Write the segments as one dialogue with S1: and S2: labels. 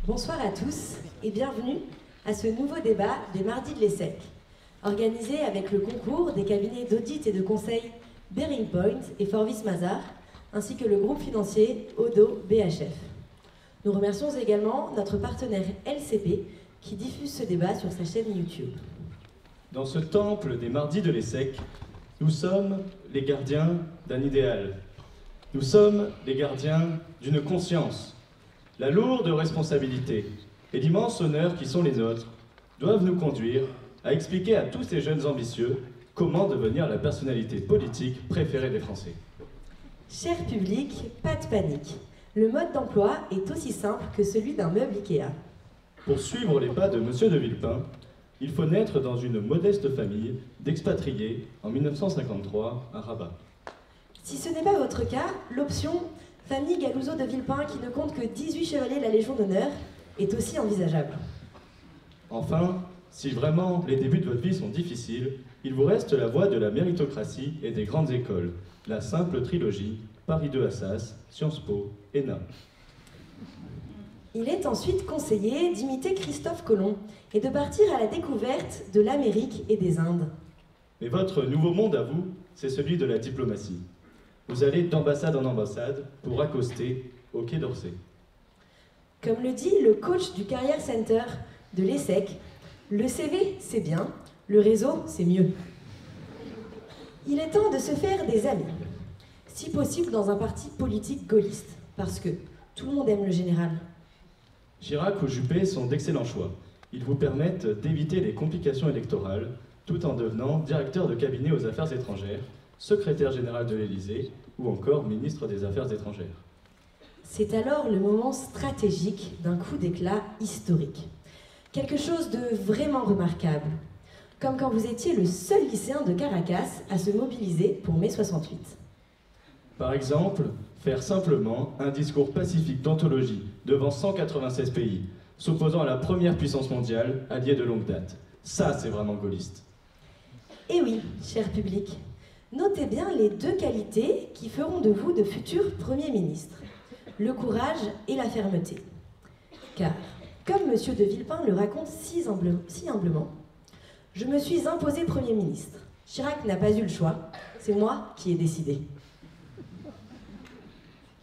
S1: Bonsoir à tous et bienvenue à ce nouveau débat des Mardis de l'ESSEC, organisé avec le concours des cabinets d'audit et de conseil Bearing Point et Forvis Mazars, ainsi que le groupe financier Odo BHF. Nous remercions également notre partenaire LCP qui diffuse ce débat sur sa chaîne YouTube.
S2: Dans ce temple des Mardis de l'ESSEC, nous sommes les gardiens d'un idéal. Nous sommes les gardiens d'une conscience. La lourde responsabilité et l'immense honneur qui sont les nôtres doivent nous conduire à expliquer à tous ces jeunes ambitieux comment devenir la personnalité politique préférée des Français.
S1: Cher public, pas de panique. Le mode d'emploi est aussi simple que celui d'un meuble Ikea.
S2: Pour suivre les pas de M. de Villepin, il faut naître dans une modeste famille d'expatriés en 1953 à Rabat.
S1: Si ce n'est pas votre cas, l'option famille Galouzeau de Villepin qui ne compte que 18 chevaliers de la Légion d'honneur est aussi envisageable.
S2: Enfin, si vraiment les débuts de votre vie sont difficiles, il vous reste la voie de la méritocratie et des grandes écoles, la simple trilogie Paris 2 Assas, Sciences Po, ENA.
S1: Il est ensuite conseillé d'imiter Christophe Colomb et de partir à la découverte de l'Amérique et des Indes.
S2: Mais votre nouveau monde à vous, c'est celui de la diplomatie. Vous allez d'ambassade en ambassade pour accoster au Quai d'Orsay.
S1: Comme le dit le coach du Career Center de l'ESSEC, le CV c'est bien, le réseau c'est mieux. Il est temps de se faire des amis, si possible dans un parti politique gaulliste, parce que tout le monde aime le général.
S2: Chirac ou Juppé sont d'excellents choix. Ils vous permettent d'éviter les complications électorales tout en devenant directeur de cabinet aux affaires étrangères, secrétaire général de l'Élysée ou encore ministre des Affaires étrangères.
S1: C'est alors le moment stratégique d'un coup d'éclat historique. Quelque chose de vraiment remarquable. Comme quand vous étiez le seul lycéen de Caracas à se mobiliser pour mai 68.
S2: Par exemple, faire simplement un discours pacifique d'anthologie devant 196 pays, s'opposant à la première puissance mondiale alliée de longue date. Ça, c'est vraiment gaulliste.
S1: Et oui, cher public, notez bien les deux qualités qui feront de vous de futurs premiers ministres. Le courage et la fermeté. Car, comme M. de Villepin le raconte si humblement, je me suis imposé Premier ministre. Chirac n'a pas eu le choix, c'est moi qui ai décidé.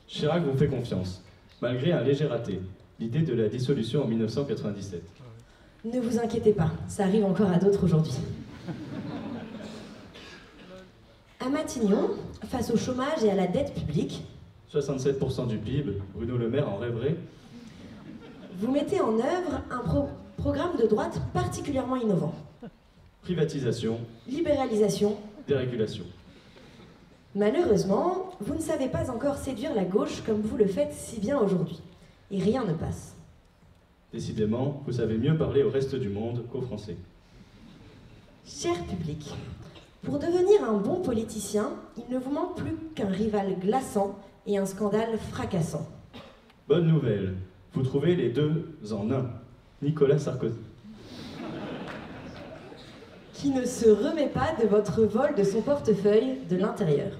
S2: Chirac vous fait confiance, malgré un léger raté, l'idée de la dissolution en 1997.
S1: Ne vous inquiétez pas, ça arrive encore à d'autres aujourd'hui. À Matignon, face au chômage et à la dette publique,
S2: 67% du PIB, Bruno Le Maire en rêverait.
S1: Vous mettez en œuvre un programme de droite particulièrement innovant.
S2: Privatisation,
S1: libéralisation,
S2: dérégulation.
S1: Malheureusement, vous ne savez pas encore séduire la gauche comme vous le faites si bien aujourd'hui. Et rien ne passe.
S2: Décidément, vous savez mieux parler au reste du monde qu'aux Français.
S1: Cher public, pour devenir un bon politicien, il ne vous manque plus qu'un rival glaçant et un scandale fracassant.
S2: Bonne nouvelle, vous trouvez les deux en un. Nicolas Sarkozy.
S1: Qui ne se remet pas de votre vol de son portefeuille de l'intérieur.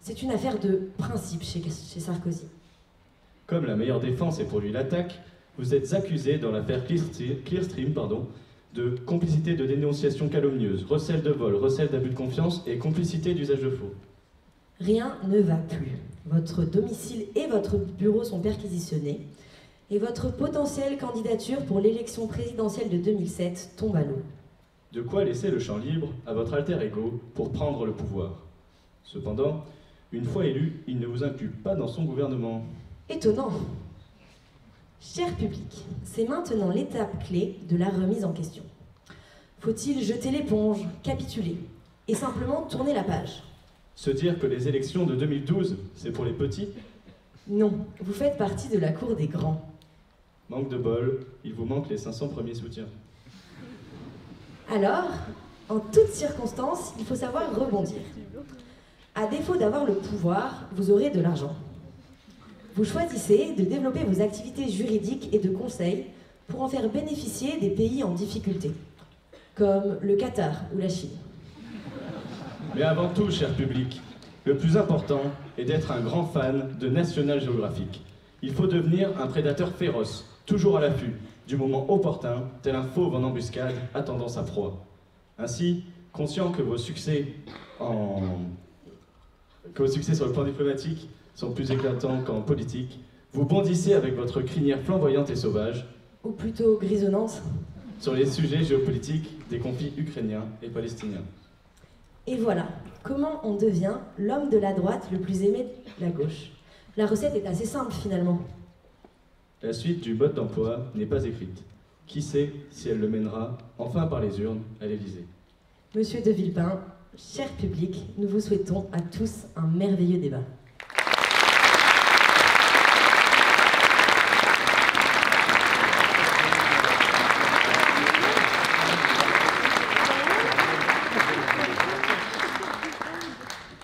S1: C'est une affaire de principe chez Sarkozy.
S2: Comme la meilleure défense est pour lui l'attaque, vous êtes accusé dans l'affaire Clearstream de complicité de dénonciation calomnieuse, recel de vol, recel d'abus de confiance et complicité d'usage de faux.
S1: Rien ne va plus. Votre domicile et votre bureau sont perquisitionnés et votre potentielle candidature pour l'élection présidentielle de 2007 tombe à l'eau.
S2: De quoi laisser le champ libre à votre alter ego pour prendre le pouvoir. Cependant, une fois élu, il ne vous inclut pas dans son gouvernement.
S1: Étonnant. Cher public, c'est maintenant l'étape clé de la remise en question. Faut-il jeter l'éponge, capituler et simplement tourner la page?
S2: Se dire que les élections de 2012, c'est pour les petits?
S1: Non, vous faites partie de la cour des grands.
S2: Manque de bol, il vous manque les 500 premiers soutiens.
S1: Alors, en toutes circonstances, il faut savoir rebondir. À défaut d'avoir le pouvoir, vous aurez de l'argent. Vous choisissez de développer vos activités juridiques et de conseil pour en faire bénéficier des pays en difficulté, comme le Qatar ou la Chine.
S2: Mais avant tout, cher public, le plus important est d'être un grand fan de National Geographic. Il faut devenir un prédateur féroce, toujours à l'affût du moment opportun, tel un fauve en embuscade attendant sa proie. Ainsi, conscient que vos succès sur le plan diplomatique sont plus éclatants qu'en politique, vous bondissez avec votre crinière flamboyante et sauvage,
S1: ou plutôt grisonnante,
S2: sur les sujets géopolitiques des conflits ukrainiens et palestiniens.
S1: Et voilà, comment on devient l'homme de la droite le plus aimé de la gauche. La recette est assez simple finalement.
S2: La suite du mode d'emploi n'est pas écrite. Qui sait si elle le mènera enfin par les urnes à l'Élysée.
S1: Monsieur de Villepin, cher public, nous vous souhaitons à tous un merveilleux débat.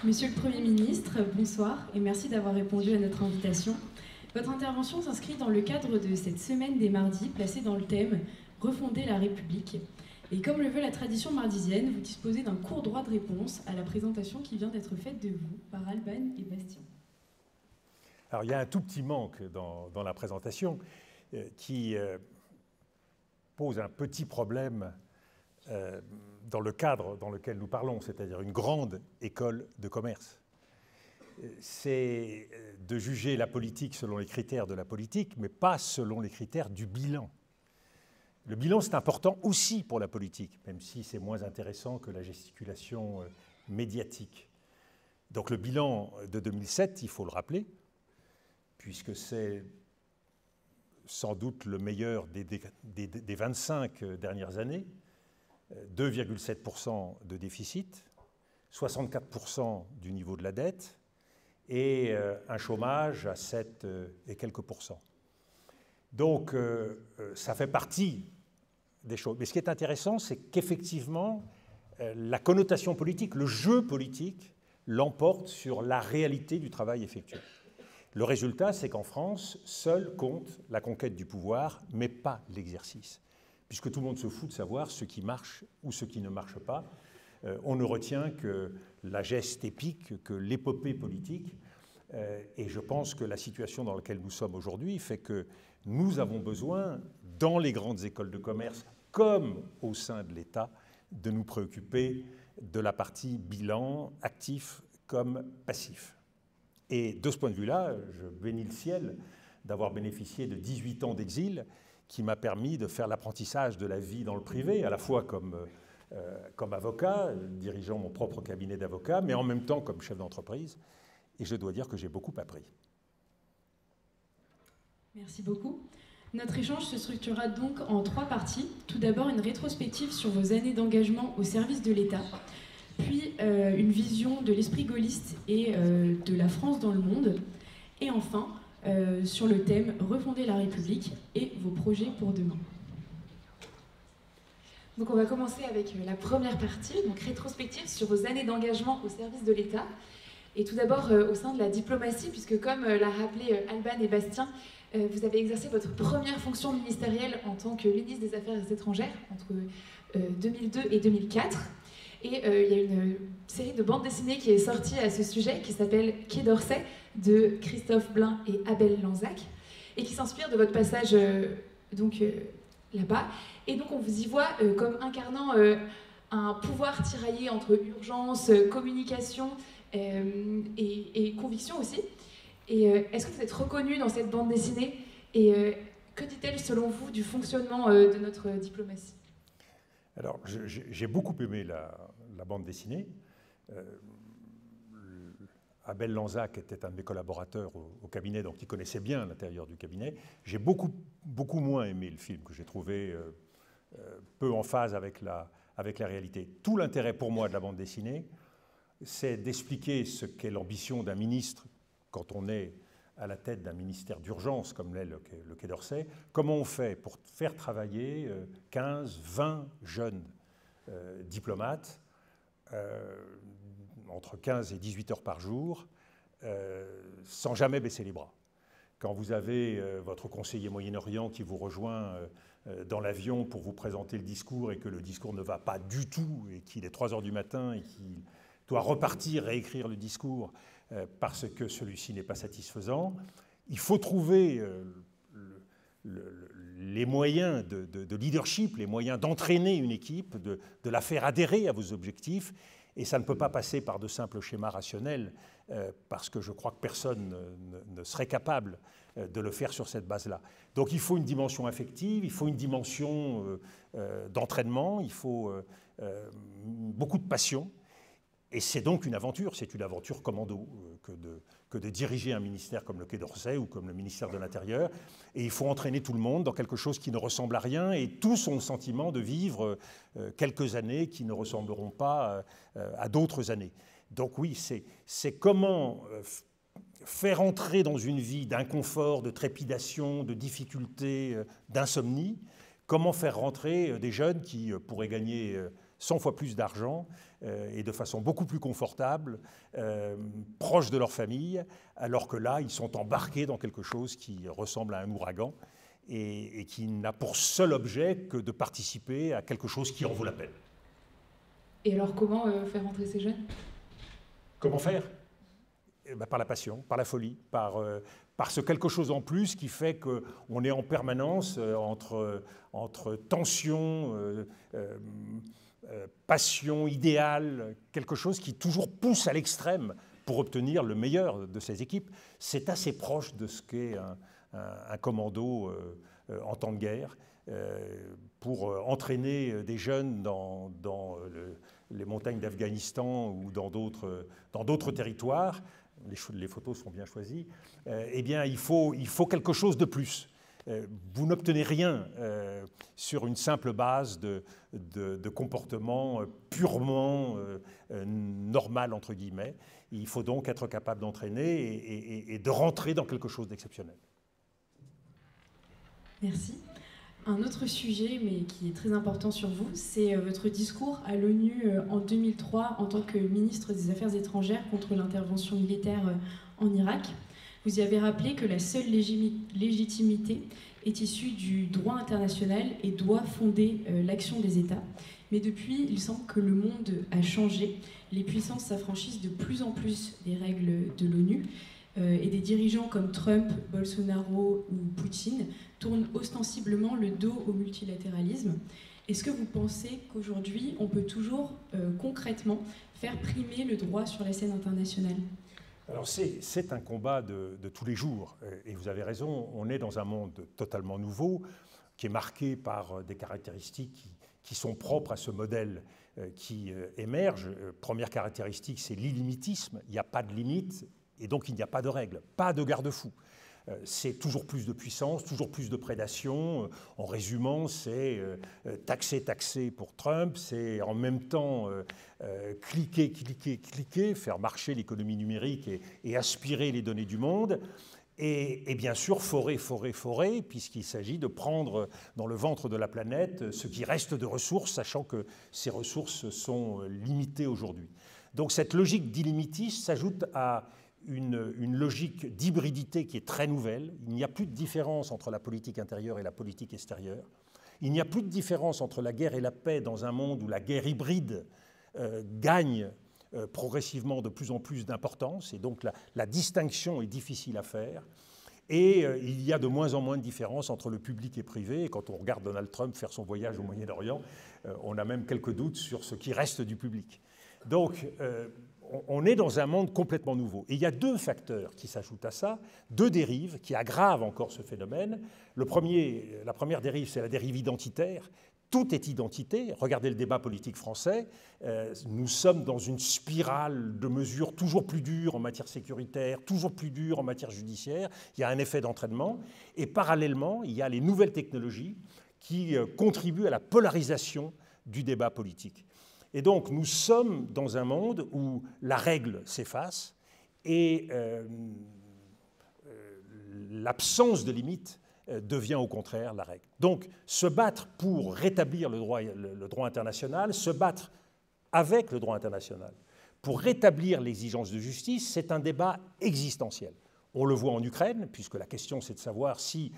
S3: Monsieur le Premier ministre, bonsoir et merci d'avoir répondu à notre invitation. Votre intervention s'inscrit dans le cadre de cette semaine des mardis placée dans le thème « Refonder la République ». Et comme le veut la tradition mardisienne, vous disposez d'un court droit de réponse à la présentation qui vient d'être faite de vous par Alban et Bastien.
S4: Alors il y a un tout petit manque dans la présentation qui pose un petit problème dans le cadre dans lequel nous parlons, c'est-à-dire une grande école de commerce. C'est de juger la politique selon les critères de la politique, mais pas selon les critères du bilan. Le bilan, c'est important aussi pour la politique, même si c'est moins intéressant que la gesticulation médiatique. Donc le bilan de 2007, il faut le rappeler, puisque c'est sans doute le meilleur des 25 dernières années, 2,7% de déficit, 64% du niveau de la dette et un chômage à 7 et quelques pourcents. Donc ça fait partie des choses. Mais ce qui est intéressant, c'est qu'effectivement, la connotation politique, le jeu politique, l'emporte sur la réalité du travail effectué. Le résultat, c'est qu'en France, seul compte la conquête du pouvoir, mais pas l'exercice. Puisque tout le monde se fout de savoir ce qui marche ou ce qui ne marche pas. On ne retient que la geste épique, que l'épopée politique. Et je pense que la situation dans laquelle nous sommes aujourd'hui fait que nous avons besoin, dans les grandes écoles de commerce, comme au sein de l'État, de nous préoccuper de la partie bilan, actif comme passif. Et de ce point de vue-là, je bénis le ciel d'avoir bénéficié de 18 ans d'exil qui m'a permis de faire l'apprentissage de la vie dans le privé, à la fois comme avocat, dirigeant mon propre cabinet d'avocat, mais en même temps comme chef d'entreprise. Et je dois dire que j'ai beaucoup appris.
S3: Merci beaucoup. Notre échange se structurera donc en 3 parties. Tout d'abord, une rétrospective sur vos années d'engagement au service de l'État, puis une vision de l'esprit gaulliste et de la France dans le monde, et enfin, sur le thème « Refonder la République » et vos projets pour demain.
S5: Donc on va commencer avec la première partie, donc rétrospective sur vos années d'engagement au service de l'État. Et tout d'abord au sein de la diplomatie, puisque comme l'a rappelé Alban et Bastien, vous avez exercé votre première fonction ministérielle en tant que ministre des Affaires étrangères entre 2002 et 2004. Et il y a une série de bandes dessinées qui est sortie à ce sujet, qui s'appelle Quai d'Orsay, de Christophe Blain et Abel Lanzac, et qui s'inspire de votre passage là-bas. Et donc on vous y voit comme incarnant un pouvoir tiraillé entre urgence, communication et conviction aussi. Et est-ce que vous êtes reconnu dans cette bande dessinée? Et que dit-elle selon vous du fonctionnement de notre diplomatie?
S4: Alors, j'ai beaucoup aimé la bande dessinée. Abel Lanzac était un de mes collaborateurs au cabinet, donc il connaissait bien l'intérieur du cabinet. J'ai beaucoup moins aimé le film, que j'ai trouvé peu en phase avec la réalité. Tout l'intérêt pour moi de la bande dessinée, c'est d'expliquer ce qu'est l'ambition d'un ministre quand on est à la tête d'un ministère d'urgence, comme l'est le Quai d'Orsay. Comment on fait pour faire travailler 15, 20 jeunes diplomates entre 15 et 18 heures par jour, sans jamais baisser les bras. Quand vous avez votre conseiller Moyen-Orient qui vous rejoint dans l'avion pour vous présenter le discours et que le discours ne va pas du tout et qu'il est 3 heures du matin et qu'il doit repartir et écrire le discours parce que celui-ci n'est pas satisfaisant, il faut trouver les moyens de leadership, les moyens d'entraîner une équipe, de la faire adhérer à vos objectifs. Et ça ne peut pas passer par de simples schémas rationnels, parce que je crois que personne ne serait capable de le faire sur cette base-là. Donc il faut une dimension affective, il faut une dimension d'entraînement, il faut beaucoup de passion. Et c'est donc une aventure commando que de diriger un ministère comme le Quai d'Orsay ou comme le ministère de l'Intérieur. Et il faut entraîner tout le monde dans quelque chose qui ne ressemble à rien, et tous ont le sentiment de vivre quelques années qui ne ressembleront pas à d'autres années. Donc oui, c'est comment faire entrer dans une vie d'inconfort, de trépidation, de difficulté, d'insomnie, comment faire rentrer des jeunes qui pourraient gagner 100 fois plus d'argent et de façon beaucoup plus confortable, proche de leur famille, alors que là, ils sont embarqués dans quelque chose qui ressemble à un ouragan et qui n'a pour seul objet que de participer à quelque chose qui en vaut la peine.
S5: Et alors, comment faire entrer ces jeunes?
S4: Comment faire? Par la passion, par la folie, par ce quelque chose en plus qui fait qu'on est en permanence entre tension, passion, idéal, quelque chose qui toujours pousse à l'extrême pour obtenir le meilleur de ses équipes. C'est assez proche de ce qu'est un commando en temps de guerre, pour entraîner des jeunes dans les montagnes d'Afghanistan ou dans d'autres territoires. Les photos sont bien choisies. Eh bien, il faut quelque chose de plus. Vous n'obtenez rien sur une simple base de comportement purement normal, entre guillemets. Il faut donc être capable d'entraîner et de rentrer dans quelque chose d'exceptionnel.
S3: Merci. Un autre sujet, mais qui est très important sur vous, c'est votre discours à l'ONU en 2003 en tant que ministre des Affaires étrangères contre l'intervention militaire en Irak. Vous y avez rappelé que la seule légitimité est issue du droit international et doit fonder l'action des États. Mais depuis, il semble que le monde a changé. Les puissances s'affranchissent de plus en plus des règles de l'ONU. Et des dirigeants comme Trump, Bolsonaro ou Poutine tournent ostensiblement le dos au multilatéralisme. Est-ce que vous pensez qu'aujourd'hui, on peut toujours concrètement faire primer le droit sur la scène internationale?
S4: Alors c'est un combat de tous les jours, et vous avez raison, on est dans un monde totalement nouveau, qui est marqué par des caractéristiques qui sont propres à ce modèle qui émerge. Première caractéristique, c'est l'illimitisme, il n'y a pas de limite, et donc il n'y a pas de règles, pas de garde-fous. C'est toujours plus de puissance, toujours plus de prédation. En résumant, c'est taxer pour Trump, c'est en même temps cliquer, faire marcher l'économie numérique et aspirer les données du monde. Et bien sûr, forer, puisqu'il s'agit de prendre dans le ventre de la planète ce qui reste de ressources, sachant que ces ressources sont limitées aujourd'hui. Donc cette logique d'illimitisme s'ajoute à une logique d'hybridité qui est très nouvelle. Il n'y a plus de différence entre la politique intérieure et la politique extérieure. Il n'y a plus de différence entre la guerre et la paix dans un monde où la guerre hybride gagne progressivement de plus en plus d'importance, et donc la distinction est difficile à faire. Et il y a de moins en moins de différence entre le public et privé. Et quand on regarde Donald Trump faire son voyage au Moyen-Orient, on a même quelques doutes sur ce qui reste du public. Donc, on est dans un monde complètement nouveau. Et il y a deux facteurs qui s'ajoutent à ça, deux dérives qui aggravent encore ce phénomène. La première dérive, c'est la dérive identitaire. Tout est identité. Regardez le débat politique français. Nous sommes dans une spirale de mesures toujours plus dures en matière sécuritaire, toujours plus dures en matière judiciaire. Il y a un effet d'entraînement. Et parallèlement, il y a les nouvelles technologies qui contribuent à la polarisation du débat politique. Et donc, nous sommes dans un monde où la règle s'efface et l'absence de limite devient au contraire la règle. Donc, se battre pour rétablir le droit international, se battre avec le droit international pour rétablir l'exigence de justice, c'est un débat existentiel. On le voit en Ukraine, puisque la question c'est de savoir si,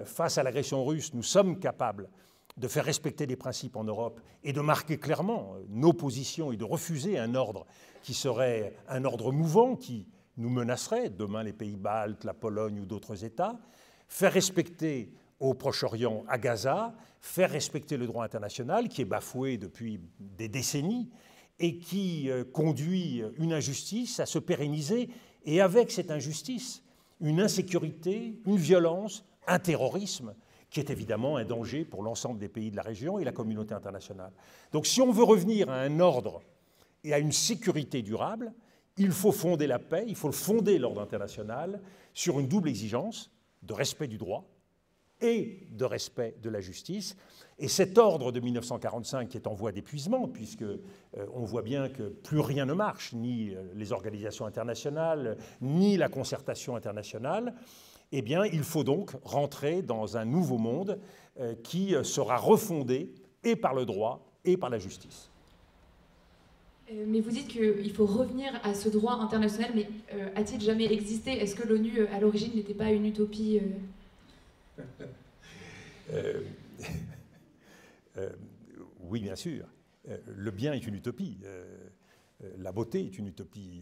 S4: face à l'agression russe, nous sommes capables de faire respecter les principes en Europe et de marquer clairement nos positions et de refuser un ordre qui serait un ordre mouvant qui nous menacerait, demain les pays baltes, la Pologne ou d'autres États, faire respecter au Proche-Orient, à Gaza, faire respecter le droit international qui est bafoué depuis des décennies et qui conduit une injustice à se pérenniser, et avec cette injustice, une insécurité, une violence, un terrorisme qui est évidemment un danger pour l'ensemble des pays de la région et la communauté internationale. Donc si on veut revenir à un ordre et à une sécurité durable, il faut fonder la paix, il faut fonder l'ordre international sur une double exigence de respect du droit et de respect de la justice. Et cet ordre de 1945 qui est en voie d'épuisement, puisque on voit bien que plus rien ne marche, ni les organisations internationales, ni la concertation internationale, eh bien, il faut donc rentrer dans un nouveau monde qui sera refondé et par le droit et par la justice.
S5: Mais vous dites qu'il faut revenir à ce droit international, mais a-t-il jamais existé? Est-ce que l'ONU, à l'origine, n'était pas une utopie
S4: Oui, bien sûr. Le bien est une utopie. La beauté est une utopie.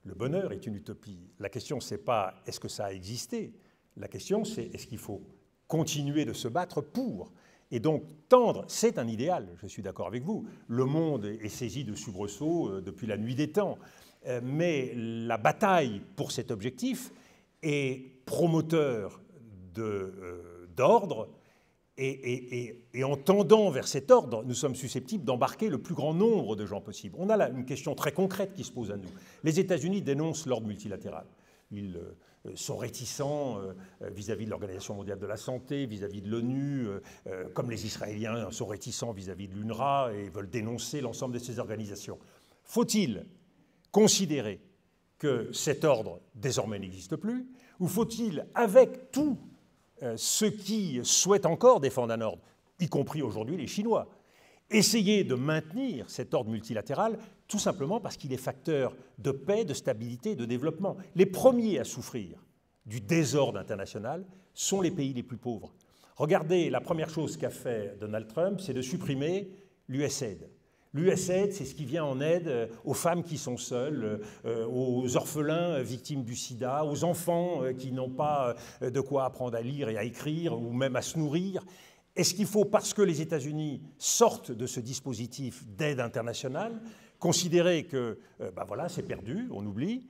S4: Le bonheur est une utopie. La question, ce n'est pas est-ce que ça a existé. La question, c'est est-ce qu'il faut continuer de se battre pour. Et donc, tendre, c'est un idéal, je suis d'accord avec vous. Le monde est saisi de soubresauts depuis la nuit des temps. Mais la bataille pour cet objectif est promoteur d'ordre. Et en tendant vers cet ordre, nous sommes susceptibles d'embarquer le plus grand nombre de gens possible. On a là une question très concrète qui se pose à nous. Les États-Unis dénoncent l'ordre multilatéral. Ils sont réticents vis-à-vis de l'Organisation mondiale de la santé, vis-à-vis de l'ONU, comme les Israéliens sont réticents vis-à-vis de l'UNRWA et veulent dénoncer l'ensemble de ces organisations. Faut-il considérer que cet ordre désormais n'existe plus, ou faut-il, avec tous ceux qui souhaitent encore défendre un ordre, y compris aujourd'hui les Chinois, essayer de maintenir cet ordre multilatéral, tout simplement parce qu'il est facteur de paix, de stabilité et de développement. Les premiers à souffrir du désordre international sont les pays les plus pauvres. Regardez, la première chose qu'a fait Donald Trump, c'est de supprimer l'USAID. L'USAID, c'est ce qui vient en aide aux femmes qui sont seules, aux orphelins victimes du sida, aux enfants qui n'ont pas de quoi apprendre à lire et à écrire, ou même à se nourrir. Est-ce qu'il faut, parce que les États-Unis sortent de ce dispositif d'aide internationale, considérer que voilà, c'est perdu, on oublie,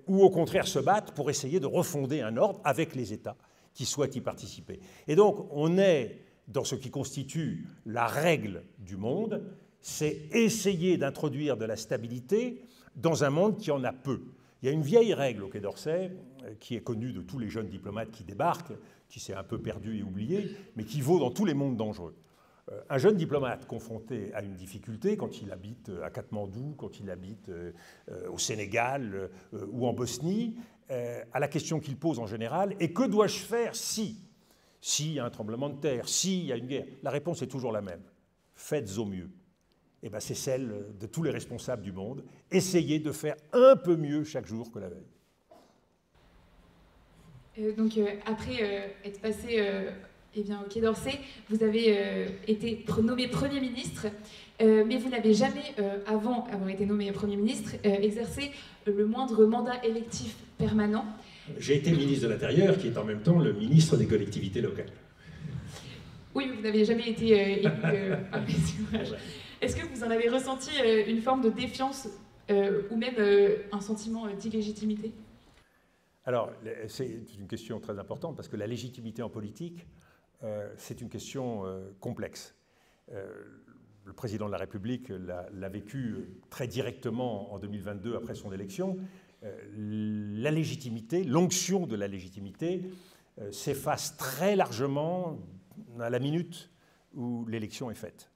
S4: ou au contraire se battre pour essayer de refonder un ordre avec les États qui souhaitent y participer? Et donc, on est dans ce qui constitue la règle du monde, c'est essayer d'introduire de la stabilité dans un monde qui en a peu. Il y a une vieille règle au Quai d'Orsay, qui est connue de tous les jeunes diplomates qui débarquent, qui s'est un peu perdu et oublié, mais qui vaut dans tous les mondes dangereux. Un jeune diplomate confronté à une difficulté, quand il habite à Katmandou, quand il habite au Sénégal ou en Bosnie, à la question qu'il pose en général, et que dois-je faire s'il y a un tremblement de terre, s'il y a une guerre? La réponse est toujours la même. Faites au mieux. Eh bien, c'est celle de tous les responsables du monde. Essayez de faire un peu mieux chaque jour que la veille.
S5: Donc, après être passé au Quai d'Orsay, vous avez été nommé Premier ministre, mais vous n'avez jamais, avant avoir été nommé Premier ministre, exercé le moindre mandat électif permanent.
S4: J'ai été ministre de l'Intérieur, qui est en même temps le ministre des collectivités locales.
S5: Oui, mais vous n'avez jamais été élu par les suffrages. Est-ce que vous en avez ressenti une forme de défiance ou même un sentiment d'illégitimité?
S4: Alors, c'est une question très importante parce que la légitimité en politique, c'est une question complexe. Le président de la République l'a vécu très directement en 2022 après son élection. La légitimité, l'onction de la légitimité s'efface très largement à la minute où l'élection est faite.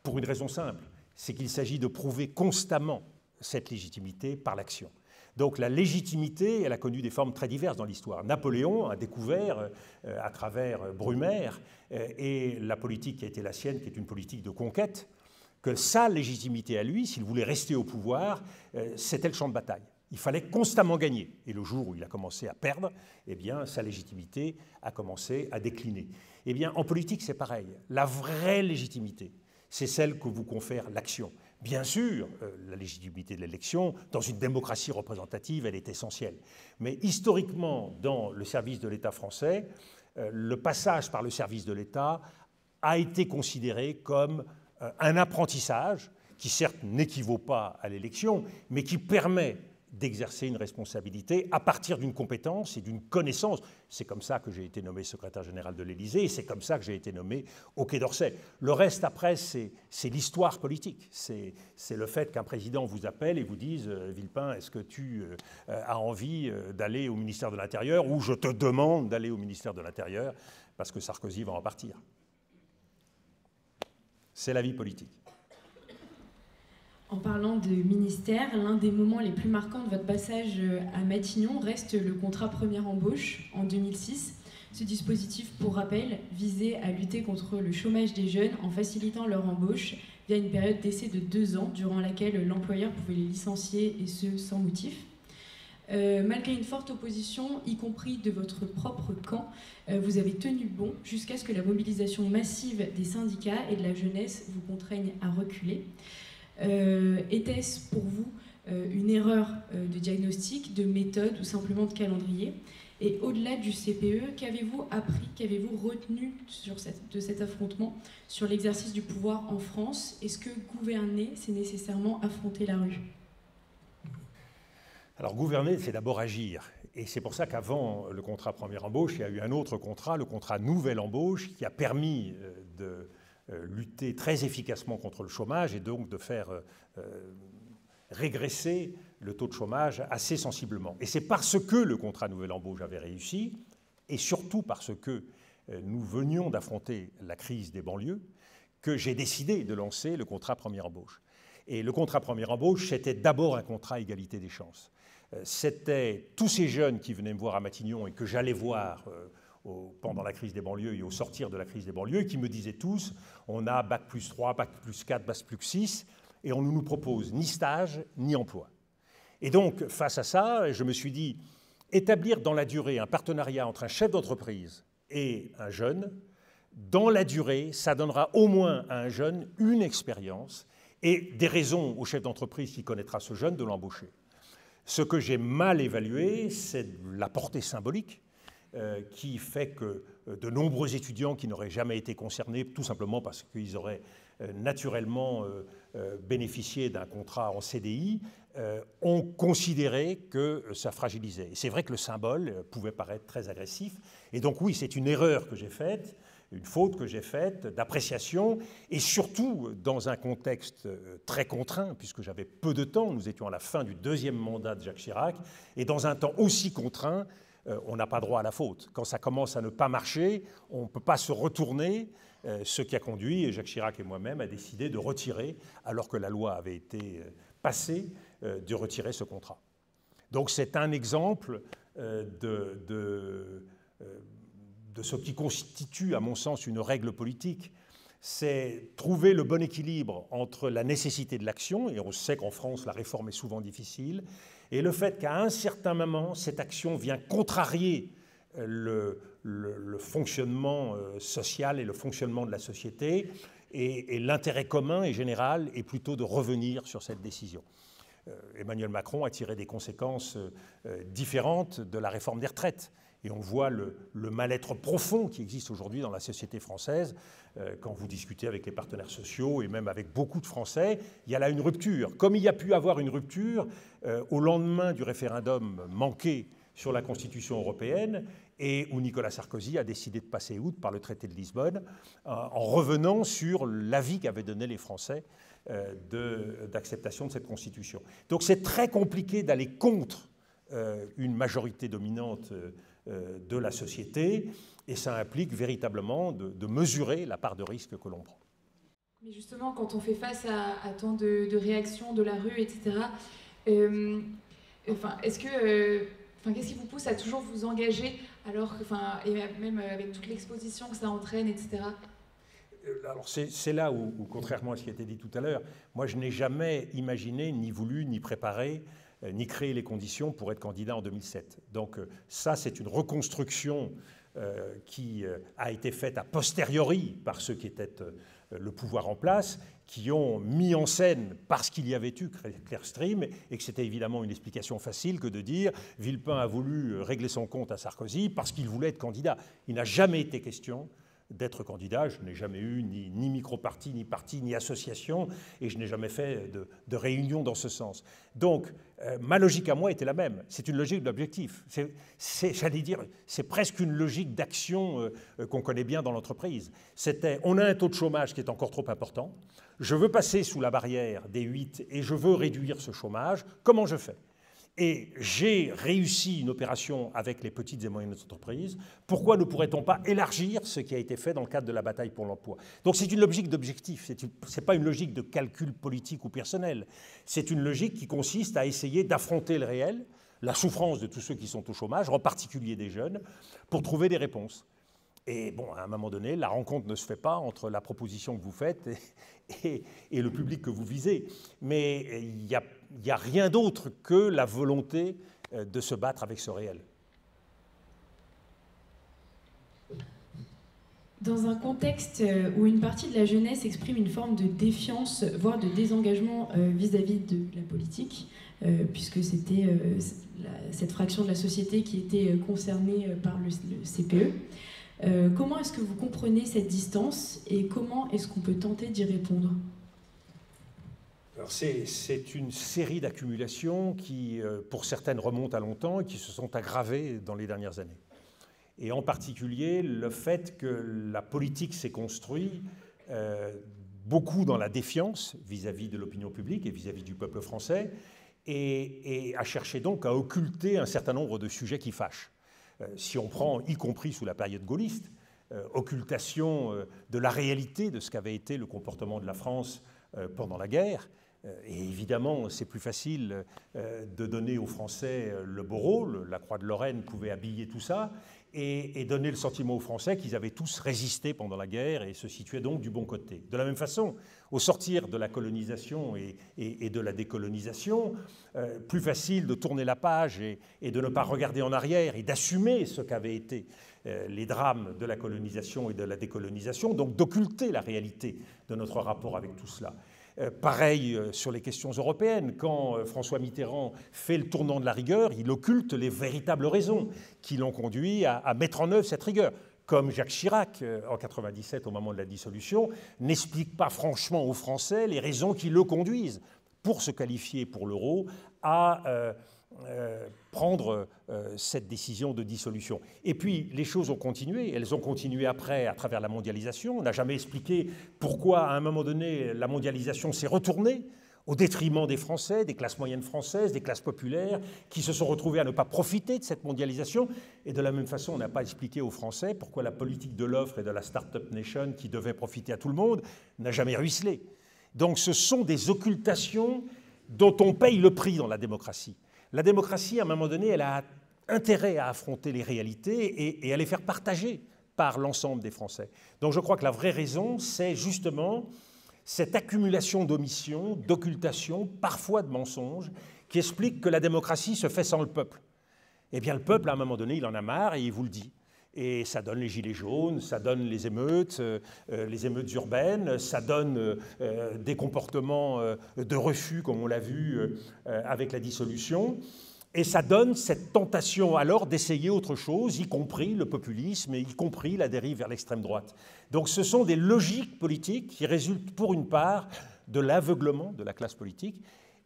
S4: Pour une raison simple, c'est qu'il s'agit de prouver constamment cette légitimité par l'action. Donc la légitimité, elle a connu des formes très diverses dans l'histoire. Napoléon a découvert, à travers Brumaire, et la politique qui a été la sienne, qui est une politique de conquête, que sa légitimité à lui, s'il voulait rester au pouvoir, c'était le champ de bataille. Il fallait constamment gagner. Et le jour où il a commencé à perdre, eh bien, sa légitimité a commencé à décliner. Eh bien, en politique, c'est pareil. La vraie légitimité, c'est celle que vous confère l'action. Bien sûr, la légitimité de l'élection, dans une démocratie représentative, elle est essentielle. Mais historiquement, dans le service de l'État français, le passage par le service de l'État a été considéré comme un apprentissage qui certes n'équivaut pas à l'élection, mais qui permet d'exercer une responsabilité à partir d'une compétence et d'une connaissance. C'est comme ça que j'ai été nommé secrétaire général de l'Élysée et c'est comme ça que j'ai été nommé au Quai d'Orsay. Le reste, après, c'est l'histoire politique. C'est le fait qu'un président vous appelle et vous dise « Villepin, est-ce que tu as envie d'aller au ministère de l'Intérieur ?» ou « Je te demande d'aller au ministère de l'Intérieur parce que Sarkozy va en partir. » C'est la vie politique.
S3: En parlant de ministère, l'un des moments les plus marquants de votre passage à Matignon reste le contrat première embauche en 2006. Ce dispositif, pour rappel, visait à lutter contre le chômage des jeunes en facilitant leur embauche via une période d'essai de 2 ans durant laquelle l'employeur pouvait les licencier et ce sans motif. Malgré une forte opposition, y compris de votre propre camp, vous avez tenu bon jusqu'à ce que la mobilisation massive des syndicats et de la jeunesse vous contraigne à reculer. Était-ce pour vous une erreur de diagnostic, de méthode ou simplement de calendrier? Et au-delà du CPE, qu'avez-vous appris, qu'avez-vous retenu de cet affrontement sur l'exercice du pouvoir en France? Est-ce que gouverner, c'est nécessairement affronter la rue?
S4: Alors gouverner, c'est d'abord agir. Et c'est pour ça qu'avant le contrat première embauche, il y a eu un autre contrat, le contrat nouvelle embauche, qui a permis de lutter très efficacement contre le chômage et donc de faire régresser le taux de chômage assez sensiblement. Et c'est parce que le contrat nouvelle embauche avait réussi, et surtout parce que nous venions d'affronter la crise des banlieues, que j'ai décidé de lancer le contrat première embauche. Et le contrat première embauche, c'était d'abord un contrat égalité des chances. C'était tous ces jeunes qui venaient me voir à Matignon et que j'allais voir pendant la crise des banlieues et au sortir de la crise des banlieues, qui me disaient tous, on a bac plus 3, bac plus 4, bac plus 6, et on ne nous propose ni stage, ni emploi. Et donc, face à ça, je me suis dit, établir dans la durée un partenariat entre un chef d'entreprise et un jeune, dans la durée, ça donnera au moins à un jeune une expérience et des raisons au chef d'entreprise qui connaîtra ce jeune de l'embaucher. Ce que j'ai mal évalué, c'est la portée symbolique qui fait que de nombreux étudiants qui n'auraient jamais été concernés, tout simplement parce qu'ils auraient naturellement bénéficié d'un contrat en CDI, ont considéré que ça fragilisait. Et c'est vrai que le symbole pouvait paraître très agressif. Et donc oui, c'est une erreur que j'ai faite, une faute que j'ai faite d'appréciation, et surtout dans un contexte très contraint, puisque j'avais peu de temps, nous étions à la fin du 2e mandat de Jacques Chirac, et dans un temps aussi contraint, on n'a pas droit à la faute. Quand ça commence à ne pas marcher, on ne peut pas se retourner, ce qui a conduit Jacques Chirac et moi-même à décider de retirer, alors que la loi avait été passée, de retirer ce contrat. Donc c'est un exemple de ce qui constitue, à mon sens, une règle politique. C'est trouver le bon équilibre entre la nécessité de l'action, et on sait qu'en France, la réforme est souvent difficile, et le fait qu'à un certain moment, cette action vient contrarier le fonctionnement social et le fonctionnement de la société, et l'intérêt commun et général est plutôt de revenir sur cette décision. Emmanuel Macron a tiré des conséquences différentes de la réforme des retraites. Et on voit le mal-être profond qui existe aujourd'hui dans la société française. Quand vous discutez avec les partenaires sociaux et même avec beaucoup de Français, il y a là une rupture. Comme il y a pu avoir une rupture au lendemain du référendum manqué sur la Constitution européenne et où Nicolas Sarkozy a décidé de passer outre par le traité de Lisbonne en revenant sur l'avis qu'avaient donné les Français d'acceptation de cette Constitution. Donc c'est très compliqué d'aller contre une majorité dominante de la société, et ça implique véritablement de mesurer la part de risque que l'on prend.
S5: Mais justement, quand on fait face à tant de réactions de la rue, etc., qu'est-ce qui vous pousse à toujours vous engager, alors que, et même avec toute l'exposition que ça entraîne, etc.
S4: Alors c'est là où, contrairement à ce qui a été dit tout à l'heure, moi je n'ai jamais imaginé, ni voulu, ni préparé, ni créer les conditions pour être candidat en 2007. Donc ça, c'est une reconstruction qui a été faite a posteriori par ceux qui étaient le pouvoir en place, qui ont mis en scène, parce qu'il y avait eu Clearstream, et que c'était évidemment une explication facile que de dire Villepin a voulu régler son compte à Sarkozy parce qu'il voulait être candidat. Il n'a jamais été question d'être candidat. Je n'ai jamais eu ni micro-parti, ni parti, ni association, et je n'ai jamais fait de réunion dans ce sens. Donc, ma logique à moi était la même. C'est une logique de l'objectif. J'allais dire, c'est presque une logique d'action qu'on connaît bien dans l'entreprise. C'était, on a un taux de chômage qui est encore trop important, je veux passer sous la barrière des 8 et je veux réduire ce chômage, comment je fais ? Et j'ai réussi une opération avec les petites et moyennes entreprises. Pourquoi ne pourrait-on pas élargir ce qui a été fait dans le cadre de la bataille pour l'emploi? Donc c'est une logique d'objectif, ce n'est pas une logique de calcul politique ou personnel. C'est une logique qui consiste à essayer d'affronter le réel, la souffrance de tous ceux qui sont au chômage, en particulier des jeunes, pour trouver des réponses. Et bon, à un moment donné, la rencontre ne se fait pas entre la proposition que vous faites et le public que vous visez. Mais il n'y a rien d'autre que la volonté de se battre avec ce réel.
S3: Dans un contexte où une partie de la jeunesse exprime une forme de défiance, voire de désengagement vis-à-vis de la politique, puisque c'était cette fraction de la société qui était concernée par le CPE, comment est-ce que vous comprenez cette distance et comment est-ce qu'on peut tenter d'y répondre?
S4: Alors c'est une série d'accumulations qui, pour certaines, remontent à longtemps et qui se sont aggravées dans les dernières années. Et en particulier, le fait que la politique s'est construite beaucoup dans la défiance vis-à-vis de l'opinion publique et vis-à-vis du peuple français et a cherché donc à occulter un certain nombre de sujets qui fâchent. Si on prend, y compris sous la période gaulliste, occultation de la réalité de ce qu'avait été le comportement de la France pendant la guerre. Et évidemment, c'est plus facile de donner aux Français le beau rôle. La Croix de Lorraine pouvait habiller tout ça et donner le sentiment aux Français qu'ils avaient tous résisté pendant la guerre et se situaient donc du bon côté. De la même façon, au sortir de la colonisation et de la décolonisation, plus facile de tourner la page et de ne pas regarder en arrière et d'assumer ce qu'avaient été les drames de la colonisation et de la décolonisation, donc d'occulter la réalité de notre rapport avec tout cela. Pareil sur les questions européennes, quand François Mitterrand fait le tournant de la rigueur, il occulte les véritables raisons qui l'ont conduit à mettre en œuvre cette rigueur. Comme Jacques Chirac, en 1997, au moment de la dissolution, n'explique pas franchement aux Français les raisons qui le conduisent, pour se qualifier pour l'euro, à prendre cette décision de dissolution. Et puis, les choses ont continué. Elles ont continué après, à travers la mondialisation. On n'a jamais expliqué pourquoi, à un moment donné, la mondialisation s'est retournée au détriment des Français, des classes moyennes françaises, des classes populaires, qui se sont retrouvées à ne pas profiter de cette mondialisation. Et de la même façon, on n'a pas expliqué aux Français pourquoi la politique de l'offre et de la Start-up Nation, qui devait profiter à tout le monde, n'a jamais ruisselé. Donc ce sont des occultations dont on paye le prix dans la démocratie. La démocratie, à un moment donné, elle a intérêt à affronter les réalités et à les faire partager par l'ensemble des Français. Donc je crois que la vraie raison, c'est justement cette accumulation d'omissions, d'occultations, parfois de mensonges, qui explique que la démocratie se fait sans le peuple. Eh bien, le peuple, à un moment donné, il en a marre et il vous le dit. Et ça donne les gilets jaunes, ça donne les émeutes urbaines, ça donne des comportements de refus, comme on l'a vu avec la dissolution. Et ça donne cette tentation alors d'essayer autre chose, y compris le populisme et y compris la dérive vers l'extrême droite. Donc ce sont des logiques politiques qui résultent pour une part de l'aveuglement de la classe politique.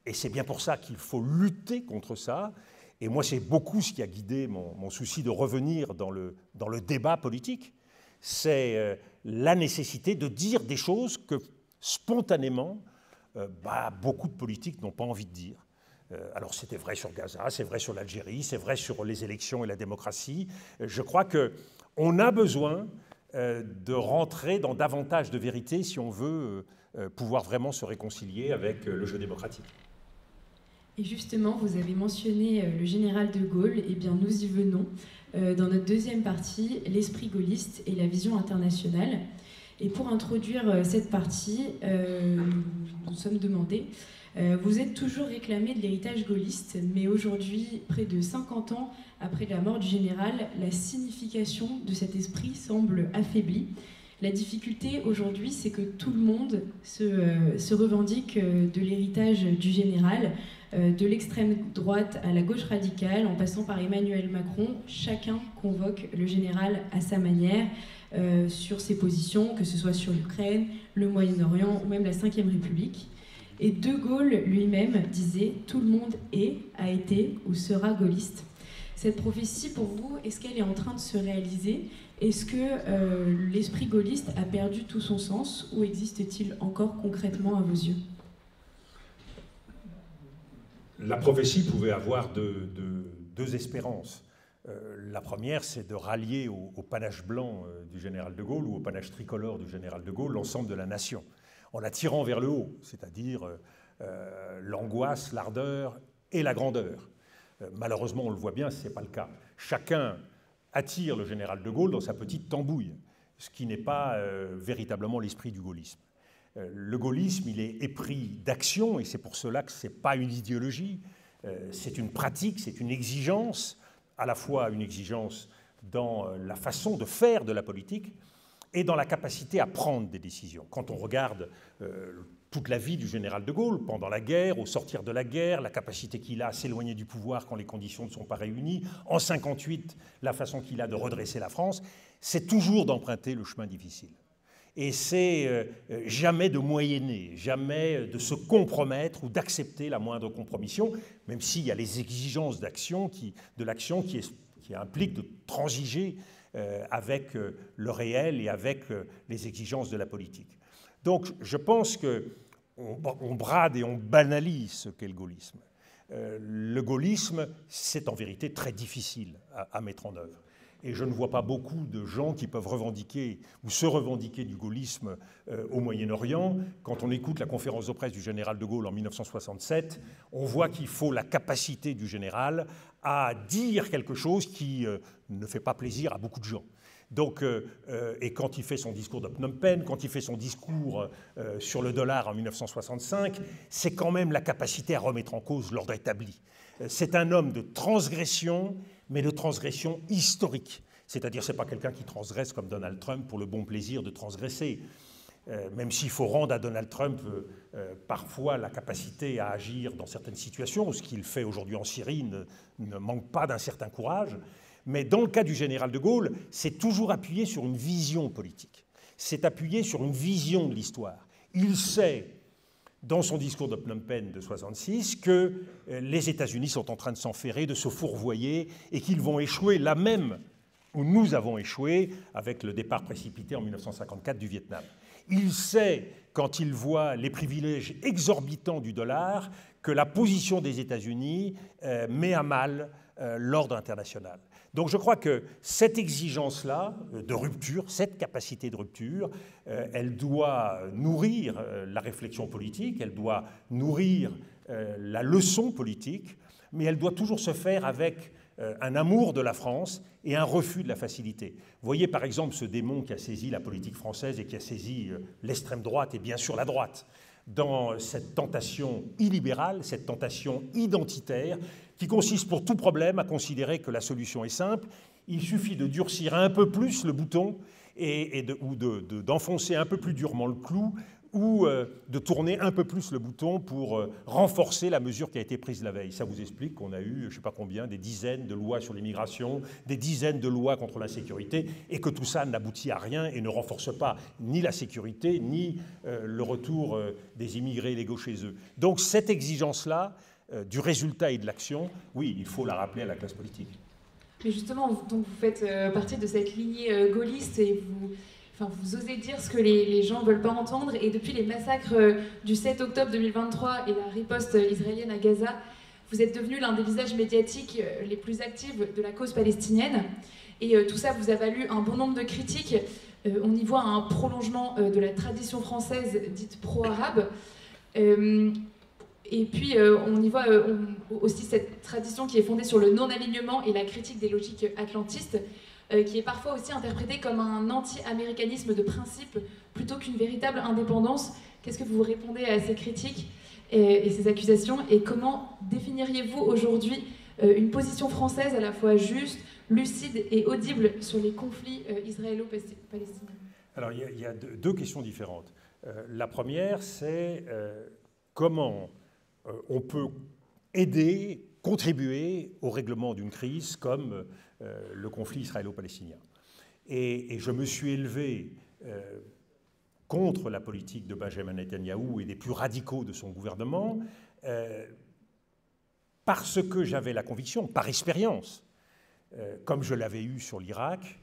S4: Et c'est bien pour ça qu'il faut lutter contre ça. Et moi, c'est beaucoup ce qui a guidé mon souci de revenir dans le débat politique. C'est la nécessité de dire des choses que spontanément, beaucoup de politiques n'ont pas envie de dire. Alors c'était vrai sur Gaza, c'est vrai sur l'Algérie, c'est vrai sur les élections et la démocratie. Je crois qu'on a besoin de rentrer dans davantage de vérité si on veut pouvoir vraiment se réconcilier avec le jeu démocratique.
S3: Et justement, vous avez mentionné le général de Gaulle, et bien nous y venons. Dans notre deuxième partie, l'esprit gaulliste et la vision internationale. Et pour introduire cette partie, nous sommes demandés, vous êtes toujours réclamé de l'héritage gaulliste, mais aujourd'hui, près de 50 ans après la mort du général, la signification de cet esprit semble affaiblie. La difficulté aujourd'hui, c'est que tout le monde se revendique de l'héritage du général, de l'extrême droite à la gauche radicale, en passant par Emmanuel Macron. Chacun convoque le général à sa manière sur ses positions, que ce soit sur l'Ukraine, le Moyen-Orient ou même la Ve République. Et De Gaulle lui-même disait « Tout le monde est, a été ou sera gaulliste ». Cette prophétie, pour vous, est-ce qu'elle est en train de se réaliser? Est-ce que l'esprit gaulliste a perdu tout son sens ou existe-t-il encore concrètement à vos yeux?
S4: La prophétie pouvait avoir deux espérances. La première, c'est de rallier au panache blanc du général de Gaulle ou au panache tricolore du général de Gaulle l'ensemble de la nation, en la tirant vers le haut, c'est-à-dire l'angoisse, l'ardeur et la grandeur. Malheureusement, on le voit bien, ce n'est pas le cas. Chacun attire le général de Gaulle dans sa petite tambouille, ce qui n'est pas véritablement l'esprit du gaullisme. Le gaullisme, il est épris d'action, et c'est pour cela que ce n'est pas une idéologie, c'est une pratique, c'est une exigence, à la fois une exigence dans la façon de faire de la politique et dans la capacité à prendre des décisions. Quand on regarde toute la vie du général de Gaulle, pendant la guerre, au sortir de la guerre, la capacité qu'il a à s'éloigner du pouvoir quand les conditions ne sont pas réunies, en 1958, la façon qu'il a de redresser la France, c'est toujours d'emprunter le chemin difficile. Et c'est jamais de moyenner, jamais de se compromettre ou d'accepter la moindre compromission, même s'il y a les exigences de l'action qui impliquent de transiger avec le réel et avec les exigences de la politique. Donc je pense qu'on brade et on banalise ce qu'est le gaullisme. Le gaullisme, c'est en vérité très difficile à mettre en œuvre. Et je ne vois pas beaucoup de gens qui peuvent revendiquer ou se revendiquer du gaullisme au Moyen-Orient. Quand on écoute la conférence de presse du général de Gaulle en 1967, on voit qu'il faut la capacité du général à dire quelque chose qui ne fait pas plaisir à beaucoup de gens. Donc, et quand il fait son discours de Phnom Penh, quand il fait son discours sur le dollar en 1965, c'est quand même la capacité à remettre en cause l'ordre établi. C'est un homme de transgression, mais de transgression historique. C'est-à-dire, ce n'est pas quelqu'un qui transgresse comme Donald Trump pour le bon plaisir de transgresser. Même s'il faut rendre à Donald Trump parfois la capacité à agir dans certaines situations, ce qu'il fait aujourd'hui en Syrie ne manque pas d'un certain courage. Mais dans le cas du général de Gaulle, c'est toujours appuyé sur une vision politique. C'est appuyé sur une vision de l'histoire. Il sait, dans son discours de Phnom Penh de 1966, que les États-Unis sont en train de s'enferrer, de se fourvoyer, et qu'ils vont échouer là même où nous avons échoué avec le départ précipité en 1954 du Vietnam. Il sait, quand il voit les privilèges exorbitants du dollar, que la position des États-Unis met à mal l'ordre international. Donc je crois que cette exigence-là de rupture, cette capacité de rupture, elle doit nourrir la réflexion politique, elle doit nourrir la leçon politique, mais elle doit toujours se faire avec un amour de la France et un refus de la facilité. Vous voyez par exemple ce démon qui a saisi la politique française et qui a saisi l'extrême droite et bien sûr la droite, dans cette tentation illibérale, cette tentation identitaire, qui consiste pour tout problème à considérer que la solution est simple. Il suffit de durcir un peu plus le bouton ou d'enfoncer un peu plus durement le clou ou de tourner un peu plus le bouton pour renforcer la mesure qui a été prise la veille. Ça vous explique qu'on a eu, je ne sais pas combien, des dizaines de lois sur l'immigration, des dizaines de lois contre l'insécurité, et que tout ça n'aboutit à rien et ne renforce pas ni la sécurité, ni le retour des immigrés légaux chez eux. Donc cette exigence-là, du résultat et de l'action, oui, il faut la rappeler à la classe politique.
S5: Mais justement, donc vous faites partie de cette lignée gaulliste et vous osez dire ce que les gens ne veulent pas entendre. Et depuis les massacres du 7 octobre 2023 et la riposte israélienne à Gaza, vous êtes devenu l'un des visages médiatiques les plus actifs de la cause palestinienne. Et tout ça vous a valu un bon nombre de critiques. On y voit un prolongement de la tradition française dite pro-arabe. Et puis, on y voit aussi cette tradition qui est fondée sur le non-alignement et la critique des logiques atlantistes, qui est parfois aussi interprétée comme un anti-américanisme de principe plutôt qu'une véritable indépendance. Qu'est-ce que vous répondez à ces critiques et ces accusations? Et comment définiriez-vous aujourd'hui une position française à la fois juste, lucide et audible sur les conflits israélo-palestiniens?
S4: Alors, il y a deux questions différentes. La première, c'est comment on peut aider, contribuer au règlement d'une crise comme le conflit israélo-palestinien. Et je me suis élevé contre la politique de Benjamin Netanyahou et des plus radicaux de son gouvernement parce que j'avais la conviction, par expérience, comme je l'avais eu sur l'Irak,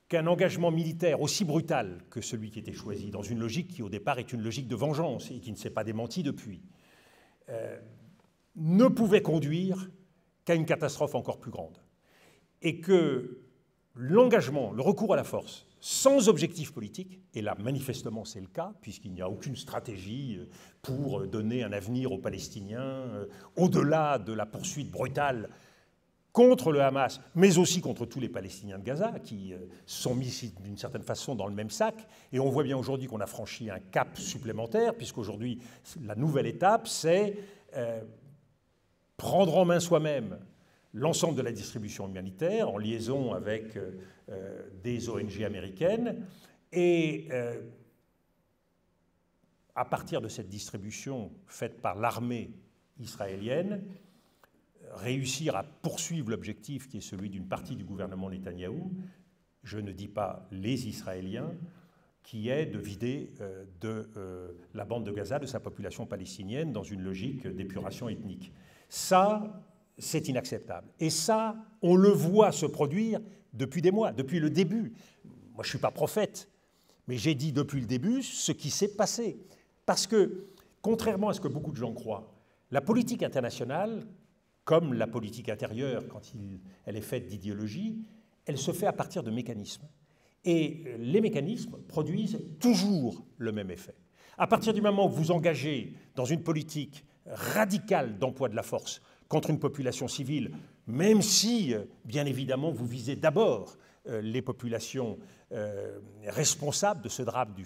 S4: qu'un engagement militaire aussi brutal que celui qui était choisi, dans une logique qui au départ est une logique de vengeance et qui ne s'est pas démentie depuis, ne pouvait conduire qu'à une catastrophe encore plus grande. Et que l'engagement, le recours à la force, sans objectif politique, et là manifestement c'est le cas, puisqu'il n'y a aucune stratégie pour donner un avenir aux Palestiniens, au-delà de la poursuite brutale contre le Hamas, mais aussi contre tous les Palestiniens de Gaza, qui sont mis d'une certaine façon dans le même sac. Et on voit bien aujourd'hui qu'on a franchi un cap supplémentaire, puisqu'aujourd'hui, la nouvelle étape, c'est prendre en main soi-même l'ensemble de la distribution humanitaire, en liaison avec des ONG américaines, et à partir de cette distribution faite par l'armée israélienne, réussir à poursuivre l'objectif qui est celui d'une partie du gouvernement Netanyahou, je ne dis pas les Israéliens, qui est de vider la bande de Gaza de sa population palestinienne dans une logique d'épuration ethnique. Ça, c'est inacceptable. Et ça, on le voit se produire depuis des mois, depuis le début. Moi, je ne suis pas prophète, mais j'ai dit depuis le début ce qui s'est passé. Parce que, contrairement à ce que beaucoup de gens croient, la politique internationale, comme la politique intérieure, quand elle est faite d'idéologie, elle se fait à partir de mécanismes. Et les mécanismes produisent toujours le même effet. À partir du moment où vous engagez dans une politique radicale d'emploi de la force contre une population civile, même si, bien évidemment, vous visez d'abord les populations responsables de ce drame du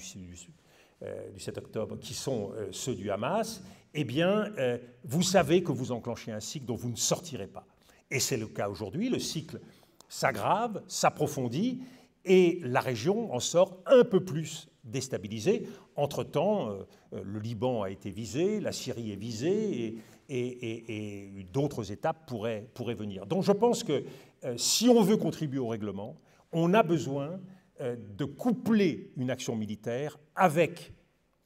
S4: 7 octobre, qui sont ceux du Hamas, eh bien, vous savez que vous enclenchez un cycle dont vous ne sortirez pas. Et c'est le cas aujourd'hui, le cycle s'aggrave, s'approfondit, et la région en sort un peu plus déstabilisée. Entre-temps, le Liban a été visé, la Syrie est visée, et d'autres étapes pourraient venir. Donc je pense que si on veut contribuer au règlement, on a besoin de coupler une action militaire avec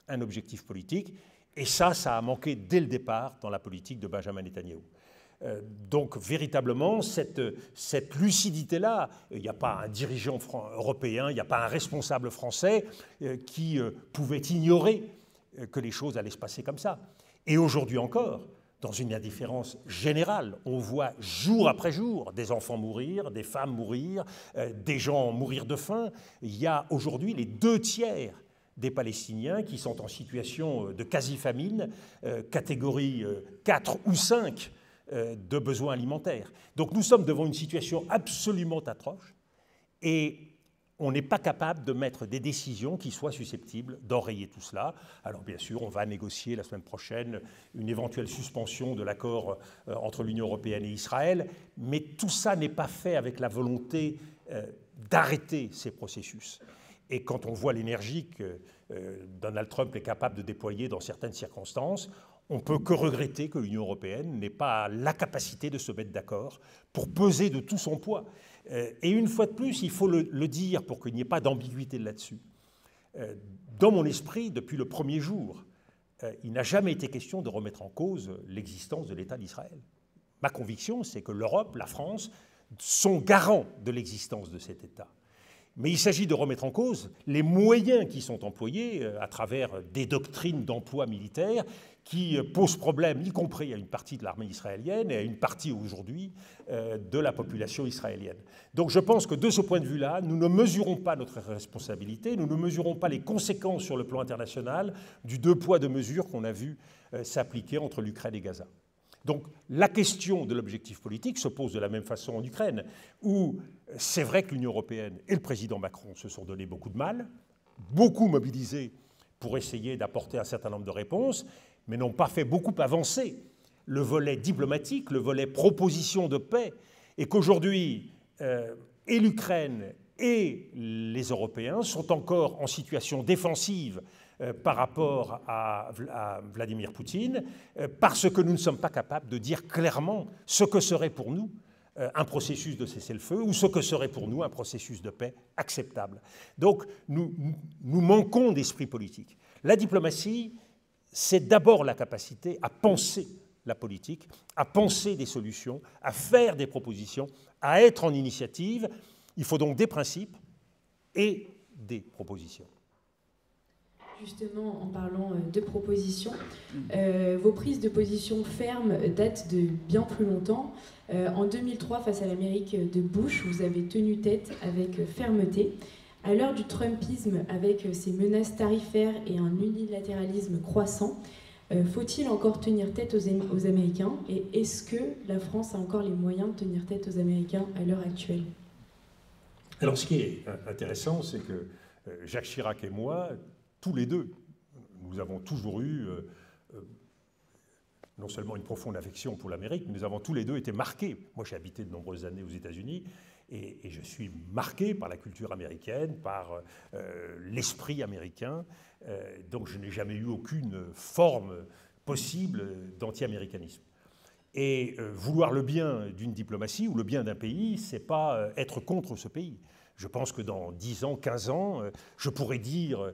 S4: un objectif politique, et ça a manqué dès le départ dans la politique de Benjamin Netanyahou. Donc véritablement, cette lucidité-là, il n'y a pas un dirigeant européen, il n'y a pas un responsable français qui pouvait ignorer que les choses allaient se passer comme ça. Et aujourd'hui encore, dans une indifférence générale, on voit jour après jour des enfants mourir, des femmes mourir, des gens mourir de faim. Il y a aujourd'hui les 2/3 des Palestiniens qui sont en situation de quasi-famine, catégorie 4 ou 5, de besoins alimentaires. Donc nous sommes devant une situation absolument atroce et on n'est pas capable de mettre des décisions qui soient susceptibles d'enrayer tout cela. Alors bien sûr, on va négocier la semaine prochaine une éventuelle suspension de l'accord entre l'Union européenne et Israël, mais tout ça n'est pas fait avec la volonté d'arrêter ces processus. Et quand on voit l'énergie que Donald Trump est capable de déployer dans certaines circonstances, on ne peut que regretter que l'Union européenne n'ait pas la capacité de se mettre d'accord pour peser de tout son poids. Et une fois de plus, il faut le dire pour qu'il n'y ait pas d'ambiguïté là-dessus. Dans mon esprit, depuis le premier jour, il n'a jamais été question de remettre en cause l'existence de l'État d'Israël. Ma conviction, c'est que l'Europe, la France, sont garants de l'existence de cet État. Mais il s'agit de remettre en cause les moyens qui sont employés à travers des doctrines d'emploi militaire qui posent problème, y compris à une partie de l'armée israélienne et à une partie aujourd'hui de la population israélienne. Donc je pense que de ce point de vue-là, nous ne mesurons pas notre responsabilité, nous ne mesurons pas les conséquences sur le plan international du 2 poids 2 mesures qu'on a vu s'appliquer entre l'Ukraine et Gaza. Donc la question de l'objectif politique se pose de la même façon en Ukraine, où c'est vrai que l'Union européenne et le président Macron se sont donné beaucoup de mal, beaucoup mobilisés pour essayer d'apporter un certain nombre de réponses, mais n'ont pas fait beaucoup avancer le volet diplomatique, le volet proposition de paix, et qu'aujourd'hui, et l'Ukraine et les Européens sont encore en situation défensive par rapport à Vladimir Poutine, parce que nous ne sommes pas capables de dire clairement ce que serait pour nous un processus de cessez-le-feu ou ce que serait pour nous un processus de paix acceptable. Donc nous manquons d'esprit politique. La diplomatie, c'est d'abord la capacité à penser la politique, à penser des solutions, à faire des propositions, à être en initiative. Il faut donc des principes et des propositions.
S3: Justement, en parlant de propositions, vos prises de position fermes datent de bien plus longtemps. En 2003, face à l'Amérique de Bush, vous avez tenu tête avec fermeté. À l'heure du Trumpisme, avec ses menaces tarifaires et un unilatéralisme croissant, faut-il encore tenir tête aux Américains? Et est-ce que la France a encore les moyens de tenir tête aux Américains à l'heure actuelle?
S4: Alors, ce qui est intéressant, c'est que Jacques Chirac et moi, tous les deux, nous avons toujours eu non seulement une profonde affection pour l'Amérique, mais nous avons tous les deux été marqués. Moi, j'ai habité de nombreuses années aux États-Unis et je suis marqué par la culture américaine, par l'esprit américain. Donc, je n'ai jamais eu aucune forme possible d'anti-américanisme. Et vouloir le bien d'une diplomatie ou le bien d'un pays, ce n'est pas être contre ce pays. Je pense que dans 10 ans, 15 ans, je pourrais dire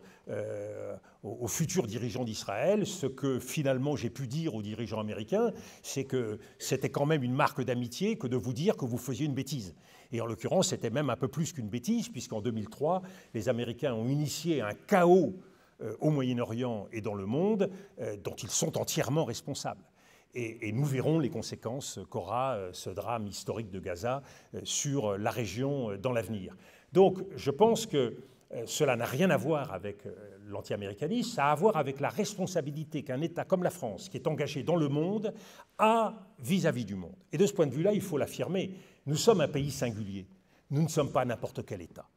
S4: aux futurs dirigeants d'Israël ce que finalement j'ai pu dire aux dirigeants américains, c'est que c'était quand même une marque d'amitié que de vous dire que vous faisiez une bêtise. Et en l'occurrence, c'était même un peu plus qu'une bêtise, puisqu'en 2003, les Américains ont initié un chaos au Moyen-Orient et dans le monde dont ils sont entièrement responsables. Et nous verrons les conséquences qu'aura ce drame historique de Gaza sur la région dans l'avenir. Donc je pense que cela n'a rien à voir avec l'anti-américanisme, ça a à voir avec la responsabilité qu'un État comme la France, qui est engagé dans le monde, a vis-à-vis du monde. Et de ce point de vue-là, il faut l'affirmer, nous sommes un pays singulier, nous ne sommes pas n'importe quel État.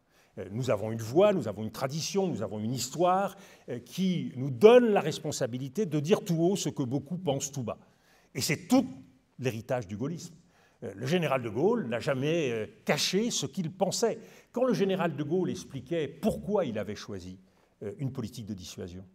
S4: Nous avons une voix, nous avons une tradition, nous avons une histoire qui nous donne la responsabilité de dire tout haut ce que beaucoup pensent tout bas. Et c'est tout l'héritage du gaullisme. Le général de Gaulle n'a jamais caché ce qu'il pensait. Quand le général de Gaulle expliquait pourquoi il avait choisi une politique de dissuasion,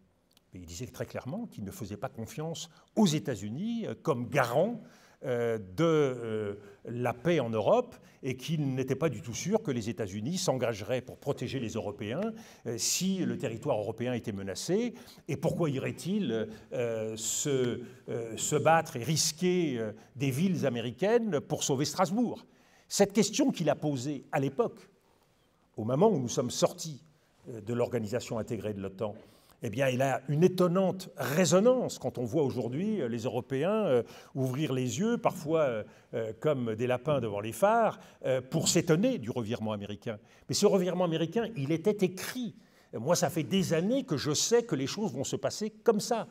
S4: il disait très clairement qu'il ne faisait pas confiance aux États-Unis comme garant de la paix en Europe et qu'il n'était pas du tout sûr que les États-Unis s'engageraient pour protéger les Européens si le territoire européen était menacé. Et pourquoi irait-il se battre et risquer des villes américaines pour sauver Strasbourg? Cette question qu'il a posée à l'époque, au moment où nous sommes sortis de l'organisation intégrée de l'OTAN, eh bien, il a une étonnante résonance quand on voit aujourd'hui les Européens ouvrir les yeux, parfois comme des lapins devant les phares, pour s'étonner du revirement américain. Mais ce revirement américain, il était écrit. Moi, ça fait des années que je sais que les choses vont se passer comme ça.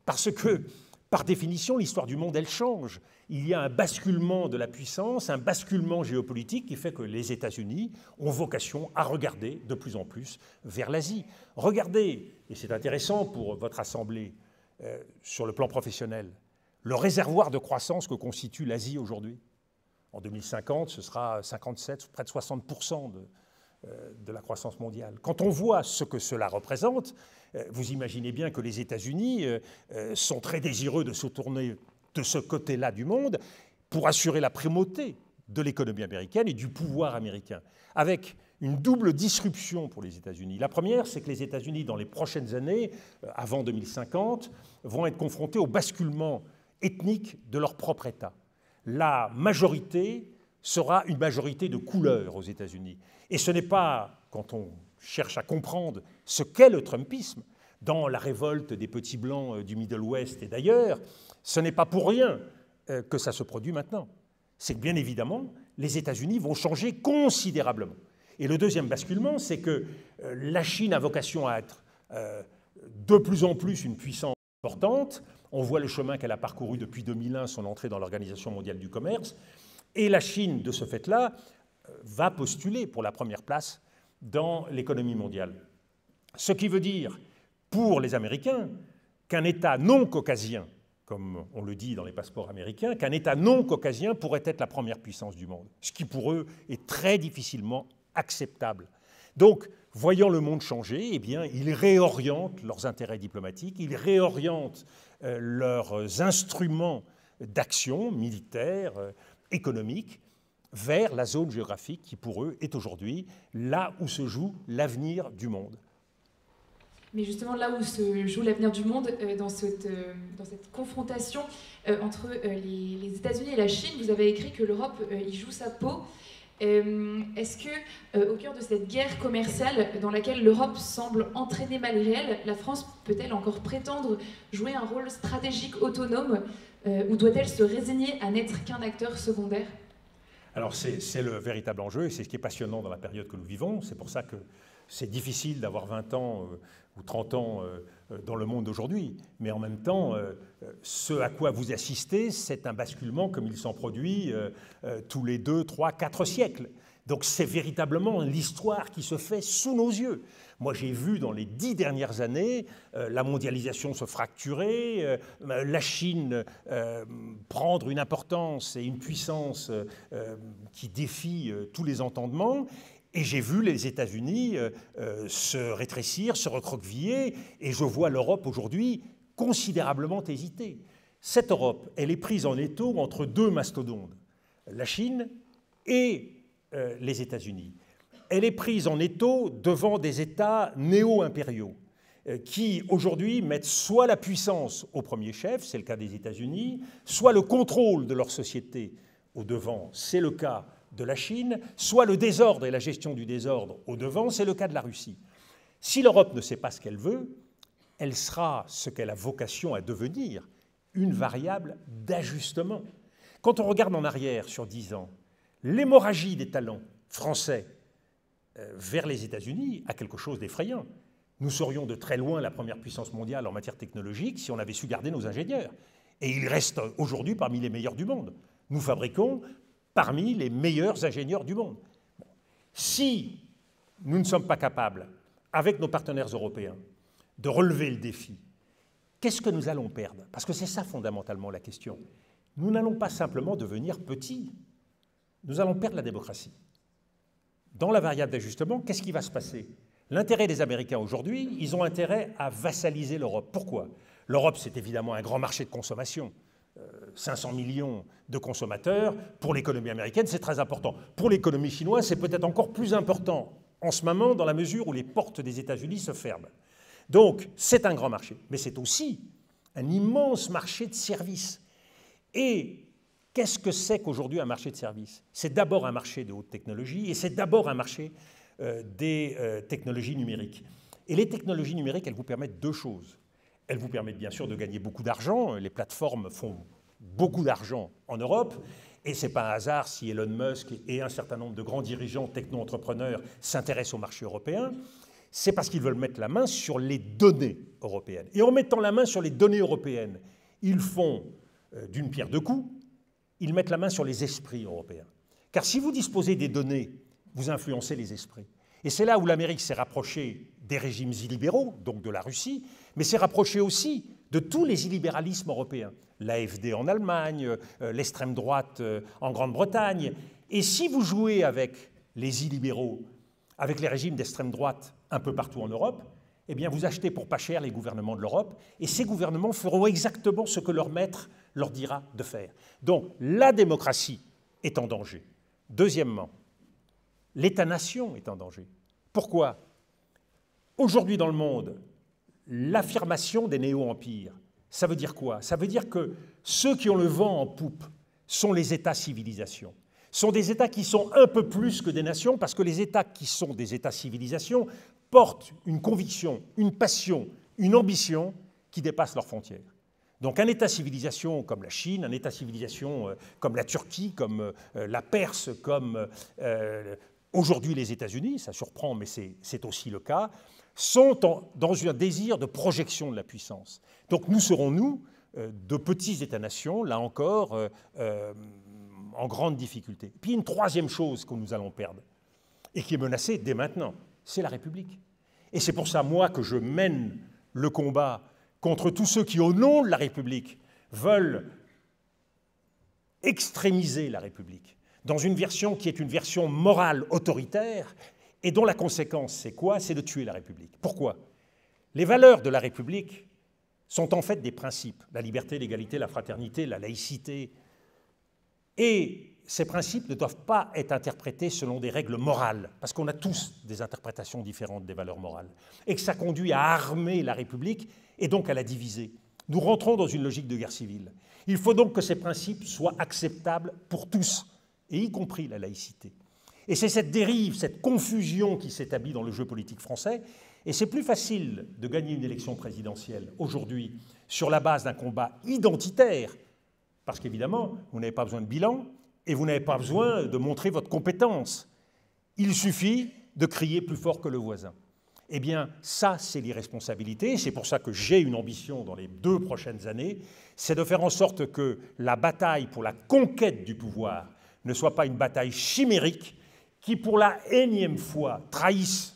S4: Parce que, par définition, l'histoire du monde, elle change. Il y a un basculement de la puissance, un basculement géopolitique qui fait que les États-Unis ont vocation à regarder de plus en plus vers l'Asie. Regardez, et c'est intéressant pour votre Assemblée, sur le plan professionnel, le réservoir de croissance que constitue l'Asie aujourd'hui. En 2050, ce sera 57, près de 60% de la croissance mondiale. Quand on voit ce que cela représente, vous imaginez bien que les États-Unis sont très désireux de se tourner de ce côté-là du monde pour assurer la primauté de l'économie américaine et du pouvoir américain, avec une double disruption pour les États-Unis. La première, c'est que les États-Unis, dans les prochaines années, avant 2050, vont être confrontés au basculement ethnique de leur propre État. La majorité sera une majorité de couleur aux États-Unis. Et ce n'est pas, quand on cherche à comprendre ce qu'est le Trumpisme, dans la révolte des petits blancs du Middle West et d'ailleurs, ce n'est pas pour rien que ça se produit maintenant. C'est que bien évidemment, les États-Unis vont changer considérablement. Et le deuxième basculement, c'est que la Chine a vocation à être de plus en plus une puissance importante. On voit le chemin qu'elle a parcouru depuis 2001, son entrée dans l'Organisation mondiale du commerce. Et la Chine, de ce fait-là, va postuler pour la première place dans l'économie mondiale. Ce qui veut dire, pour les Américains, qu'un État non caucasien, comme on le dit dans les passeports américains, qu'un État non caucasien pourrait être la première puissance du monde, ce qui pour eux est très difficilement acceptable. Donc, voyant le monde changer, eh bien, ils réorientent leurs intérêts diplomatiques, ils réorientent leurs instruments d'action militaire, économique, vers la zone géographique qui, pour eux, est aujourd'hui là où se joue l'avenir du monde.
S5: Mais justement, là où se joue l'avenir du monde, dans cette confrontation entre les États-Unis et la Chine, vous avez écrit que l'Europe y joue sa peau. Est-ce que, au cœur de cette guerre commerciale dans laquelle l'Europe semble entraîner malgré elle, la France peut-elle encore prétendre jouer un rôle stratégique autonome ou doit-elle se résigner à n'être qu'un acteur secondaire ?
S4: Alors c'est le véritable enjeu et c'est ce qui est passionnant dans la période que nous vivons. C'est pour ça que c'est difficile d'avoir 20 ans ou 30 ans dans le monde d'aujourd'hui. Mais en même temps, ce à quoi vous assistez, c'est un basculement comme il s'en produit tous les 2, 3, 4 siècles. Donc c'est véritablement l'histoire qui se fait sous nos yeux. Moi, j'ai vu dans les 10 dernières années la mondialisation se fracturer, la Chine prendre une importance et une puissance qui défie tous les entendements. Et j'ai vu les États-Unis se rétrécir, se recroqueviller, et je vois l'Europe aujourd'hui considérablement hésiter. Cette Europe, elle est prise en étau entre deux mastodontes, la Chine et les États-Unis. Elle est prise en étau devant des États néo-impériaux qui, aujourd'hui, mettent soit la puissance au premier chef, c'est le cas des États-Unis, soit le contrôle de leur société au devant, c'est le cas de la Chine, soit le désordre et la gestion du désordre au devant, c'est le cas de la Russie. Si l'Europe ne sait pas ce qu'elle veut, elle sera ce qu'elle a vocation à devenir, une variable d'ajustement. Quand on regarde en arrière sur 10 ans, l'hémorragie des talents français vers les États-Unis a quelque chose d'effrayant. Nous serions de très loin la première puissance mondiale en matière technologique si on avait su garder nos ingénieurs. Et ils restent aujourd'hui parmi les meilleurs du monde. Nous fabriquons parmi les meilleurs ingénieurs du monde. Si nous ne sommes pas capables, avec nos partenaires européens, de relever le défi, qu'est-ce que nous allons perdre? Parce que c'est ça fondamentalement la question. Nous n'allons pas simplement devenir petits, nous allons perdre la démocratie. Dans la variable d'ajustement, qu'est-ce qui va se passer? L'intérêt des Américains aujourd'hui, ils ont intérêt à vassaliser l'Europe. Pourquoi? L'Europe, c'est évidemment un grand marché de consommation. 500 millions de consommateurs. Pour l'économie américaine, c'est très important. Pour l'économie chinoise, c'est peut-être encore plus important en ce moment, dans la mesure où les portes des États-Unis se ferment. Donc, c'est un grand marché. Mais c'est aussi un immense marché de services. Et qu'est-ce que c'est qu'aujourd'hui un marché de services? C'est d'abord un marché de haute technologie et c'est d'abord un marché des technologies numériques. Et les technologies numériques, elles vous permettent deux choses. Elles vous permettent bien sûr de gagner beaucoup d'argent. Les plateformes font beaucoup d'argent en Europe. Et ce n'est pas un hasard si Elon Musk et un certain nombre de grands dirigeants techno-entrepreneurs s'intéressent au marché européen. C'est parce qu'ils veulent mettre la main sur les données européennes. Et en mettant la main sur les données européennes, ils font d'une pierre deux coups, ils mettent la main sur les esprits européens. Car si vous disposez des données, vous influencez les esprits. Et c'est là où l'Amérique s'est rapprochée des régimes illibéraux, donc de la Russie, mais s'est rapprochée aussi de tous les illibéralismes européens. L'AfD en Allemagne, l'extrême droite en Grande-Bretagne. Et si vous jouez avec les illibéraux, avec les régimes d'extrême droite un peu partout en Europe, eh bien vous achetez pour pas cher les gouvernements de l'Europe, et ces gouvernements feront exactement ce que leur maître leur dira de faire. Donc la démocratie est en danger. Deuxièmement, l'État-nation est en danger. Pourquoi? Aujourd'hui dans le monde, l'affirmation des néo-empires, ça veut dire quoi? Ça veut dire que ceux qui ont le vent en poupe sont les États-civilisations. Sont des États qui sont un peu plus que des nations, parce que les États qui sont des États-civilisations portent une conviction, une passion, une ambition qui dépassent leurs frontières. Donc un État-civilisation comme la Chine, un État-civilisation comme la Turquie, comme la Perse, comme aujourd'hui les États-Unis, ça surprend mais c'est aussi le cas, sont dans un désir de projection de la puissance. Donc nous serons, nous, de petits États-nations, là encore, en grande difficulté. Puis une troisième chose que nous allons perdre, et qui est menacée dès maintenant, c'est la République. Et c'est pour ça, moi, que je mène le combat contre tous ceux qui, au nom de la République, veulent extrémiser la République. dans une version qui est une version morale autoritaire et dont la conséquence, c'est quoi? C'est de tuer la République. Pourquoi? Les valeurs de la République sont en fait des principes, la liberté, l'égalité, la fraternité, la laïcité. Et ces principes ne doivent pas être interprétés selon des règles morales, parce qu'on a tous des interprétations différentes des valeurs morales, et que ça conduit à armer la République et donc à la diviser. Nous rentrons dans une logique de guerre civile. Il faut donc que ces principes soient acceptables pour tous, et y compris la laïcité. Et c'est cette dérive, cette confusion qui s'établit dans le jeu politique français, et c'est plus facile de gagner une élection présidentielle aujourd'hui sur la base d'un combat identitaire, parce qu'évidemment, vous n'avez pas besoin de bilan et vous n'avez pas besoin de montrer votre compétence. Il suffit de crier plus fort que le voisin. Eh bien, ça, c'est l'irresponsabilité. C'est pour ça que j'ai une ambition dans les 2 prochaines années, c'est de faire en sorte que la bataille pour la conquête du pouvoir ne soit pas une bataille chimérique qui, pour la énième fois, trahisse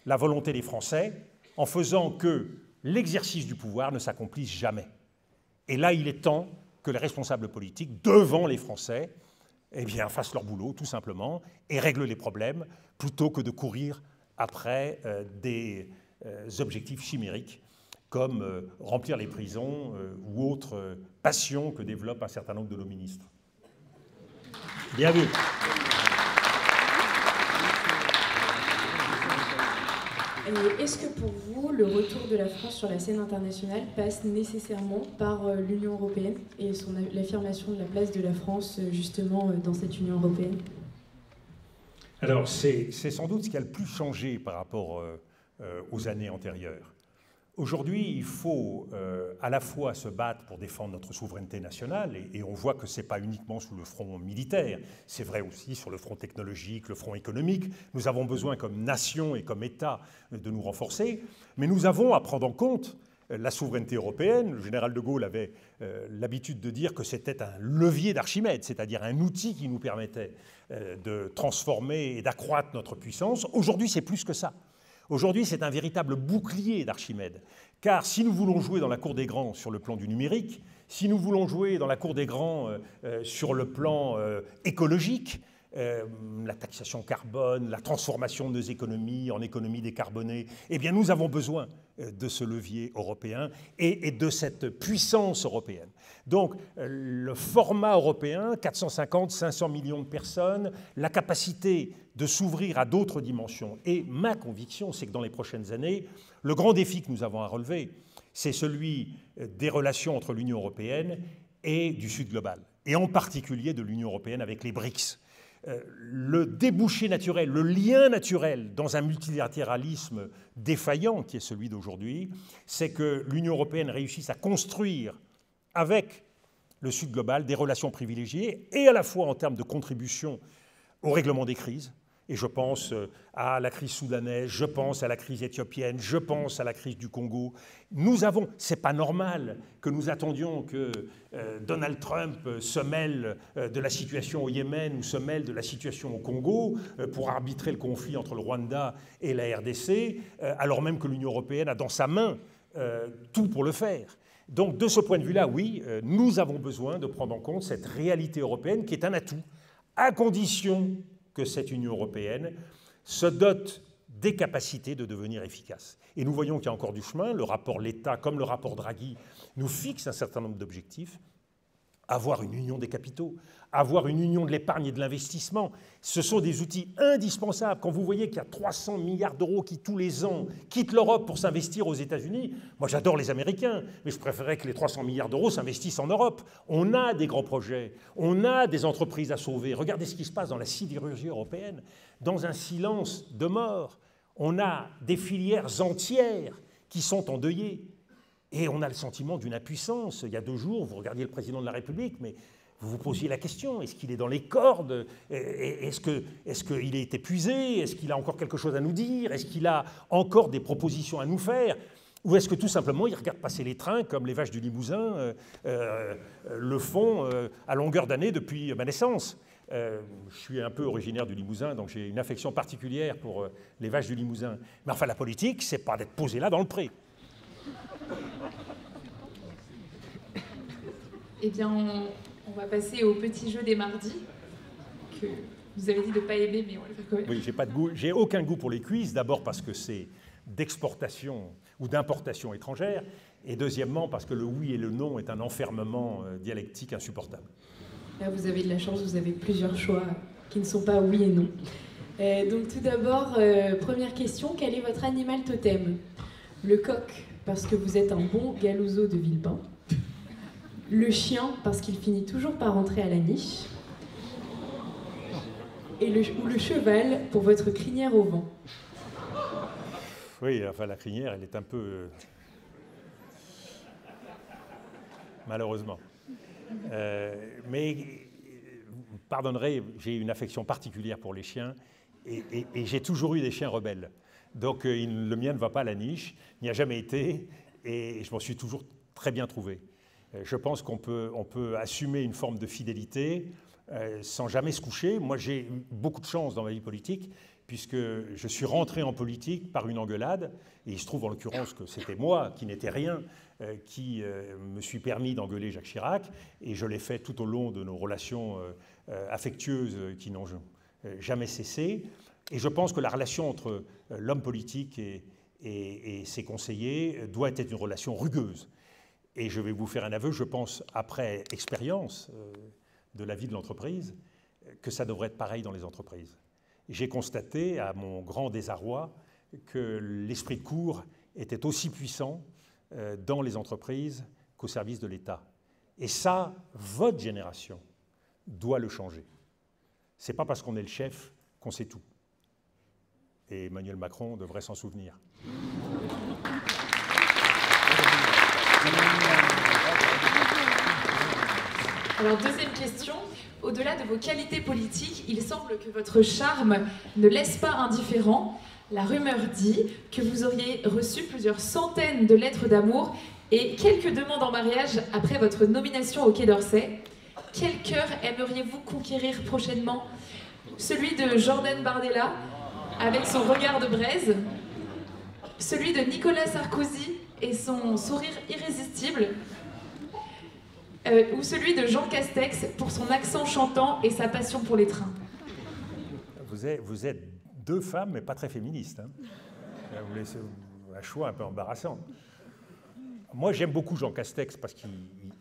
S4: la volonté des Français en faisant que l'exercice du pouvoir ne s'accomplisse jamais. Et là, il est temps que les responsables politiques, devant les Français, eh bien, fassent leur boulot, tout simplement, et règlent les problèmes, plutôt que de courir après des objectifs chimériques, comme remplir les prisons ou autres passions que développent un certain nombre de nos ministres. Bien vu.
S3: Est-ce que pour vous, le retour de la France sur la scène internationale passe nécessairement par l'Union européenne et l'affirmation de la place de la France justement dans cette Union européenne?
S4: Alors c'est sans doute ce qui a le plus changé par rapport aux années antérieures. Aujourd'hui, il faut à la fois se battre pour défendre notre souveraineté nationale, et on voit que ce n'est pas uniquement sous le front militaire, c'est vrai aussi sur le front technologique, le front économique. Nous avons besoin comme nation et comme État de nous renforcer, mais nous avons à prendre en compte la souveraineté européenne. Le général de Gaulle avait l'habitude de dire que c'était un levier d'Archimède, c'est-à-dire un outil qui nous permettait de transformer et d'accroître notre puissance. Aujourd'hui, c'est plus que ça. Aujourd'hui, c'est un véritable bouclier d'Archimède. Car si nous voulons jouer dans la cour des grands sur le plan du numérique, si nous voulons jouer dans la cour des grands sur le plan écologique, la taxation carbone, la transformation de nos économies en économies décarbonées, eh bien nous avons besoin de ce levier européen et de cette puissance européenne. Donc le format européen, 450-500 millions de personnes, la capacité de s'ouvrir à d'autres dimensions. Et ma conviction, c'est que dans les prochaines années, le grand défi que nous avons à relever, c'est celui des relations entre l'Union européenne et du Sud global, et en particulier de l'Union européenne avec les BRICS. Le débouché naturel, le lien naturel dans un multilatéralisme défaillant qui est celui d'aujourd'hui, c'est que l'Union européenne réussisse à construire avec le Sud global des relations privilégiées, et à la fois en termes de contribution au règlement des crises. Et je pense à la crise soudanaise, je pense à la crise éthiopienne, je pense à la crise du Congo. C'est pas normal que nous attendions que Donald Trump se mêle de la situation au Yémen ou se mêle de la situation au Congo pour arbitrer le conflit entre le Rwanda et la RDC, alors même que l'Union européenne a dans sa main tout pour le faire. Donc de ce point de vue-là, oui, nous avons besoin de prendre en compte cette réalité européenne qui est un atout, à condition que cette Union européenne se dote des capacités de devenir efficace. Et nous voyons qu'il y a encore du chemin. Le rapport Letta, comme le rapport Draghi, nous fixe un certain nombre d'objectifs. Avoir une union des capitaux, avoir une union de l'épargne et de l'investissement, ce sont des outils indispensables. Quand vous voyez qu'il y a 300 milliards d'euros qui, tous les ans, quittent l'Europe pour s'investir aux États-Unis, moi j'adore les Américains, mais je préférerais que les 300 milliards d'euros s'investissent en Europe. On a des grands projets, on a des entreprises à sauver. Regardez ce qui se passe dans la sidérurgie européenne, dans un silence de mort. On a des filières entières qui sont endeuillées. Et on a le sentiment d'une impuissance. Il y a 2 jours, vous regardiez le président de la République, mais vous vous posiez la question, est-ce qu'il est dans les cordes? Est-ce qu'il est épuisé? Est-ce qu'il a encore quelque chose à nous dire? Est-ce qu'il a encore des propositions à nous faire? Ou est-ce que tout simplement il regarde passer les trains comme les vaches du Limousin le font à longueur d'année depuis ma naissance? Je suis un peu originaire du Limousin, donc j'ai une affection particulière pour les vaches du Limousin. Mais enfin, la politique, c'est pas d'être posé là dans le pré.
S5: Eh bien, on va passer au petit jeu des mardis. que vous avez dit de ne pas aimer, mais on va le faire quand même.
S4: Oui, j'ai pas de goût, j'ai aucun goût pour les cuisses, d'abord parce que c'est d'exportation ou d'importation étrangère, et deuxièmement parce que le oui et le non est un enfermement dialectique insupportable.
S3: Là, vous avez de la chance, vous avez plusieurs choix qui ne sont pas oui et non. Donc tout d'abord, première question, quel est votre animal totem? Le coq, parce que vous êtes un bon galouzo de Villepin. Le chien, parce qu'il finit toujours par rentrer à la niche. Ou le cheval, pour votre crinière au vent.
S4: Oui, enfin la crinière, elle est un peu... malheureusement. Mais, vous pardonnerez, j'ai une affection particulière pour les chiens, et j'ai toujours eu des chiens rebelles. Donc le mien ne va pas à la niche, n'y a jamais été, et je m'en suis toujours très bien trouvé. Je pense qu'on peut assumer une forme de fidélité sans jamais se coucher. Moi, j'ai eu beaucoup de chance dans ma vie politique, puisque je suis rentré en politique par une engueulade, et il se trouve en l'occurrence que c'était moi, qui n'étais rien, qui me suis permis d'engueuler Jacques Chirac, et je l'ai fait tout au long de nos relations affectueuses qui n'ont jamais cessé. Et je pense que la relation entre l'homme politique et ses conseillers doit être une relation rugueuse. Et je vais vous faire un aveu, je pense, après expérience de la vie de l'entreprise, que ça devrait être pareil dans les entreprises. J'ai constaté, à mon grand désarroi, que l'esprit de cour était aussi puissant dans les entreprises qu'au service de l'État. Et ça, votre génération doit le changer. Ce n'est pas parce qu'on est le chef qu'on sait tout. Et Emmanuel Macron devrait s'en souvenir.
S5: Alors, deuxième question. Au-delà de vos qualités politiques, il semble que votre charme ne laisse pas indifférent. La rumeur dit que vous auriez reçu plusieurs centaines de lettres d'amour et quelques demandes en mariage après votre nomination au Quai d'Orsay. Quel cœur aimeriez-vous conquérir prochainement? Celui de Jordan Bardella, avec son regard de braise? Celui de Nicolas Sarkozy et son sourire irrésistible? Ou celui de Jean Castex pour son accent chantant et sa passion pour les trains?
S4: Vous êtes deux femmes, mais pas très féministes. Hein. Vous laissez un choix un peu embarrassant. Moi, j'aime beaucoup Jean Castex parce qu'il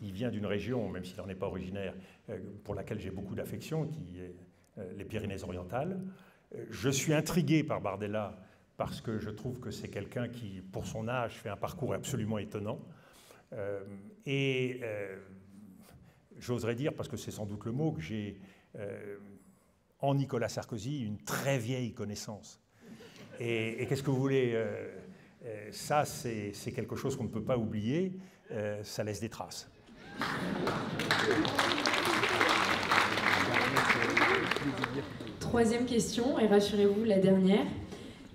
S4: vient d'une région, même s'il n'en est pas originaire, pour laquelle j'ai beaucoup d'affection, qui est les Pyrénées-Orientales. Je suis intrigué par Bardella parce que je trouve que c'est quelqu'un qui, pour son âge, fait un parcours absolument étonnant. J'oserais dire, parce que c'est sans doute le mot, que j'ai en Nicolas Sarkozy une très vieille connaissance. Et qu'est-ce que vous voulez ça, c'est quelque chose qu'on ne peut pas oublier. Ça laisse des traces.
S3: Troisième question, et rassurez-vous, la dernière.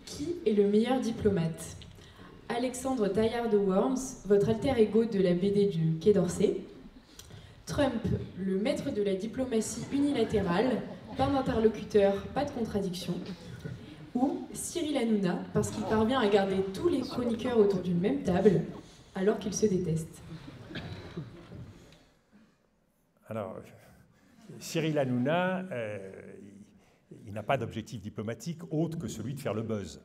S3: Qui est le meilleur diplomate? Alexandre Taillard de Worms, votre alter ego de la BD du Quai d'Orsay. Trump, le maître de la diplomatie unilatérale, pas d'interlocuteur, pas de contradiction. Ou Cyril Hanouna, parce qu'il parvient à garder tous les chroniqueurs autour d'une même table, alors qu'ils se détestent.
S4: Alors, Cyril Hanouna, il n'a pas d'objectif diplomatique autre que celui de faire le buzz.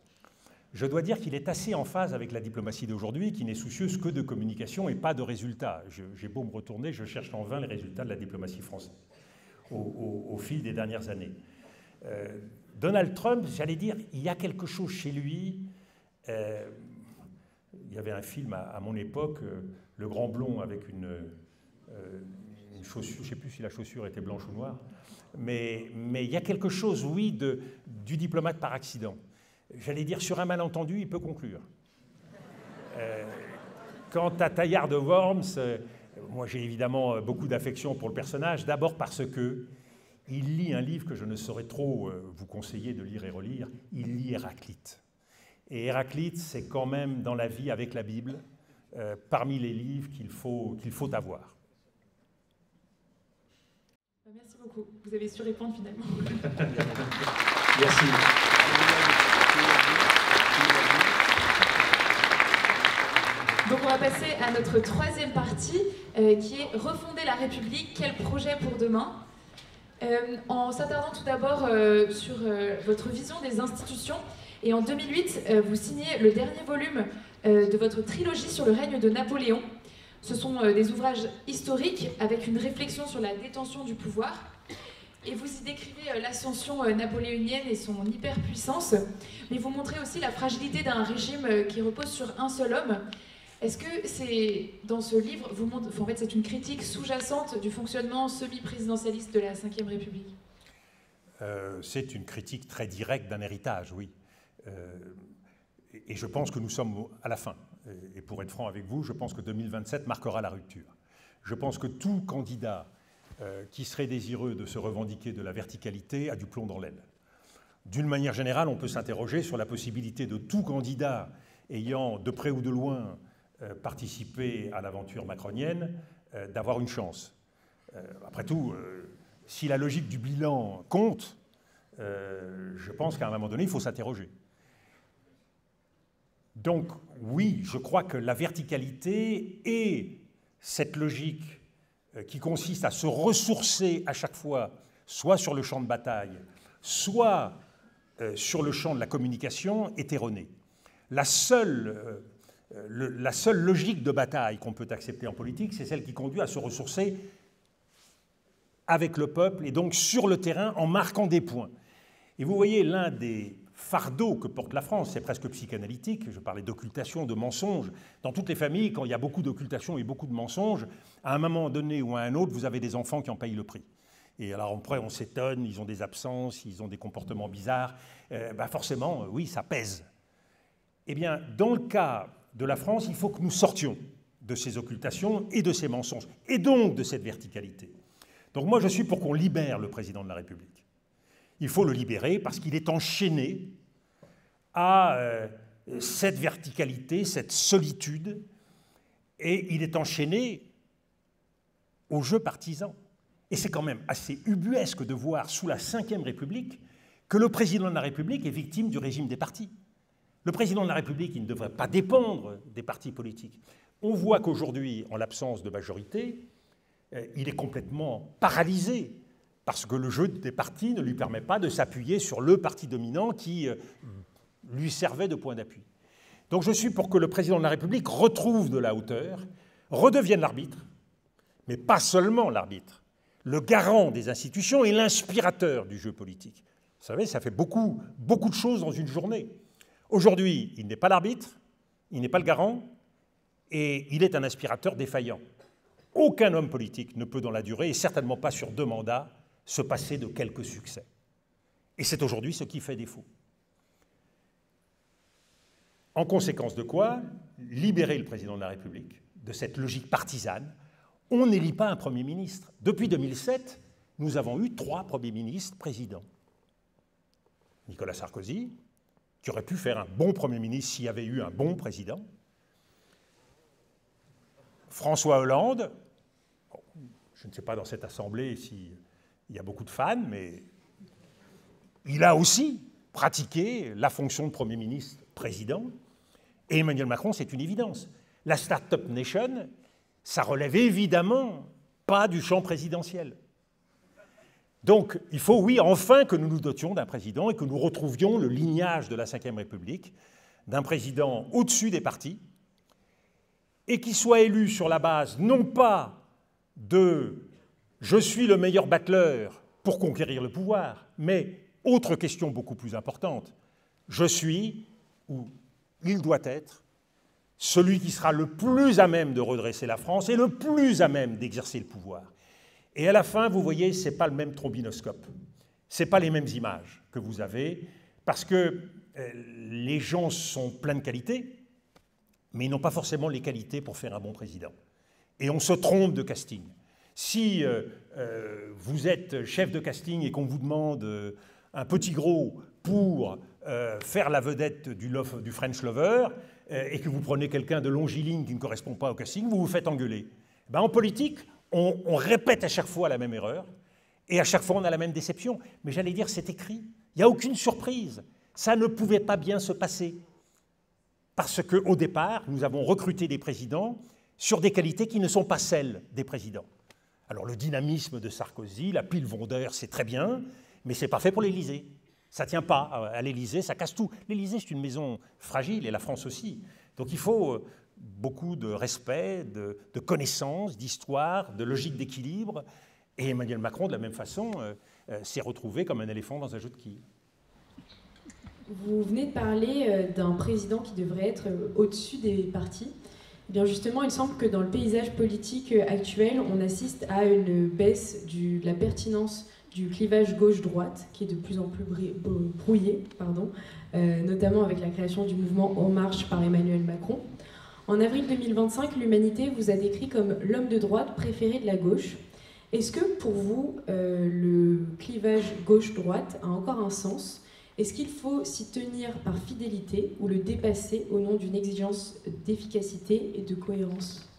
S4: Je dois dire qu'il est assez en phase avec la diplomatie d'aujourd'hui, qui n'est soucieuse que de communication et pas de résultats. J'ai beau me retourner, je cherche en vain les résultats de la diplomatie française au fil des dernières années. Donald Trump, j'allais dire, il y a quelque chose chez lui. Il y avait un film à mon époque, Le Grand Blond, avec une chaussure, je ne sais plus si la chaussure était blanche ou noire, mais il y a quelque chose, oui, du diplomate par accident. J'allais dire, sur un malentendu, il peut conclure. Quant à Taillard de Worms, moi j'ai évidemment beaucoup d'affection pour le personnage, d'abord parce que il lit un livre que je ne saurais trop vous conseiller de lire et relire, il lit Héraclite. Et Héraclite, c'est quand même dans la vie avec la Bible, parmi les livres qu'il faut avoir.
S5: Merci beaucoup. Vous avez su répondre finalement.
S2: Merci.
S5: Donc on va passer à notre troisième partie qui est refonder la République. Quel projet pour demain? En s'attardant tout d'abord sur votre vision des institutions, et en 2008, vous signez le dernier volume de votre trilogie sur le règne de Napoléon. Ce sont des ouvrages historiques avec une réflexion sur la détention du pouvoir. Et vous y décrivez l'ascension napoléonienne et son hyperpuissance, mais vous montrez aussi la fragilité d'un régime qui repose sur un seul homme. Est-ce que c'est dans ce livre, en fait, c'est une critique sous-jacente du fonctionnement semi-présidentialiste de la Ve République?
S4: C'est une critique très directe d'un héritage, oui. Et je pense que nous sommes à la fin. Et pour être franc avec vous, je pense que 2027 marquera la rupture. Je pense que tout candidat qui serait désireux de se revendiquer de la verticalité a du plomb dans l'aile. D'une manière générale, on peut s'interroger sur la possibilité de tout candidat ayant de près ou de loin participé à l'aventure macronienne d'avoir une chance. Après tout, si la logique du bilan compte, je pense qu'à un moment donné, il faut s'interroger. Donc oui, je crois que la verticalité et cette logique qui consiste à se ressourcer à chaque fois, soit sur le champ de bataille, soit sur le champ de la communication, est erronée. La seule logique de bataille qu'on peut accepter en politique, c'est celle qui conduit à se ressourcer avec le peuple et donc sur le terrain en marquant des points. Et vous voyez, l'un des fardeau que porte la France, c'est presque psychanalytique, je parlais d'occultation, de mensonges. Dans toutes les familles, quand il y a beaucoup d'occultation et beaucoup de mensonges, à un moment donné ou à un autre, vous avez des enfants qui en payent le prix. Et alors après, on s'étonne, ils ont des absences, ils ont des comportements bizarres. Forcément, oui, ça pèse. Eh bien, dans le cas de la France, il faut que nous sortions de ces occultations et de ces mensonges, et donc de cette verticalité. Donc moi, je suis pour qu'on libère le président de la République. Il faut le libérer parce qu'il est enchaîné à cette verticalité, cette solitude, et il est enchaîné au jeu partisan. Et c'est quand même assez ubuesque de voir sous la Ve République que le président de la République est victime du régime des partis. Le président de la République, il ne devrait pas dépendre des partis politiques. On voit qu'aujourd'hui, en l'absence de majorité, il est complètement paralysé parce que le jeu des partis ne lui permet pas de s'appuyer sur le parti dominant qui lui servait de point d'appui. Donc je suis pour que le président de la République retrouve de la hauteur, redevienne l'arbitre, mais pas seulement l'arbitre, le garant des institutions et l'inspirateur du jeu politique. Vous savez, ça fait beaucoup de choses dans une journée. Aujourd'hui, il n'est pas l'arbitre, il n'est pas le garant, et il est un inspirateur défaillant. Aucun homme politique ne peut dans la durée, et certainement pas sur 2 mandats, se passer de quelques succès. Et c'est aujourd'hui ce qui fait défaut. En conséquence de quoi, libérer le président de la République de cette logique partisane. On n'élit pas un Premier ministre. Depuis 2007, nous avons eu 3 Premiers ministres présidents. Nicolas Sarkozy, qui aurait pu faire un bon Premier ministre s'il y avait eu un bon président. François Hollande, bon, je ne sais pas dans cette assemblée s'il y a beaucoup de fans, mais il a aussi pratiqué la fonction de Premier ministre président. Et Emmanuel Macron, c'est une évidence. La Start-up Nation, ça relève évidemment pas du champ présidentiel. Donc, il faut, oui, enfin que nous nous dotions d'un président et que nous retrouvions le lignage de la Ve République, d'un président au-dessus des partis, et qui soit élu sur la base non pas de « je suis le meilleur battleur pour conquérir le pouvoir », mais, autre question beaucoup plus importante, « je suis, ou il doit être, celui qui sera le plus à même de redresser la France et le plus à même d'exercer le pouvoir ». Et à la fin, vous voyez, ce n'est pas le même trombinoscope. Ce n'est pas les mêmes images que vous avez, parce que les gens sont pleins de qualités, mais ils n'ont pas forcément les qualités pour faire un bon président. Et on se trompe de casting. Si vous êtes chef de casting et qu'on vous demande un petit gros pour faire la vedette du French Lover, et que vous prenez quelqu'un de longiligne qui ne correspond pas au casting, vous vous faites engueuler. Ben, en politique, on répète à chaque fois la même erreur, et à chaque fois on a la même déception. Mais j'allais dire, c'est écrit. Il n'y a aucune surprise. Ça ne pouvait pas bien se passer. Parce qu'au départ, nous avons recruté des présidents sur des qualités qui ne sont pas celles des présidents. Alors le dynamisme de Sarkozy, la pile Wonder, c'est très bien, mais c'est pas fait pour l'Élysée. Ça ne tient pas à l'Élysée, ça casse tout. L'Élysée, c'est une maison fragile, et la France aussi. Donc il faut beaucoup de respect, de connaissances, d'histoire, de logique d'équilibre. Et Emmanuel Macron, de la même façon, s'est retrouvé comme un éléphant dans un jeu de quilles.
S3: Vous venez de parler d'un président qui devrait être au-dessus des partis. Eh bien justement, il semble que dans le paysage politique actuel, on assiste à une baisse de la pertinence du clivage gauche-droite, qui est de plus en plus brouillé, notamment avec la création du mouvement En Marche par Emmanuel Macron. En avril 2025, l'Humanité vous a décrit comme l'homme de droite préféré de la gauche. Est-ce que pour vous, le clivage gauche-droite a encore un sens ? Est-ce qu'il faut s'y tenir par fidélité ou le dépasser au nom d'une exigence d'efficacité et de cohérence ?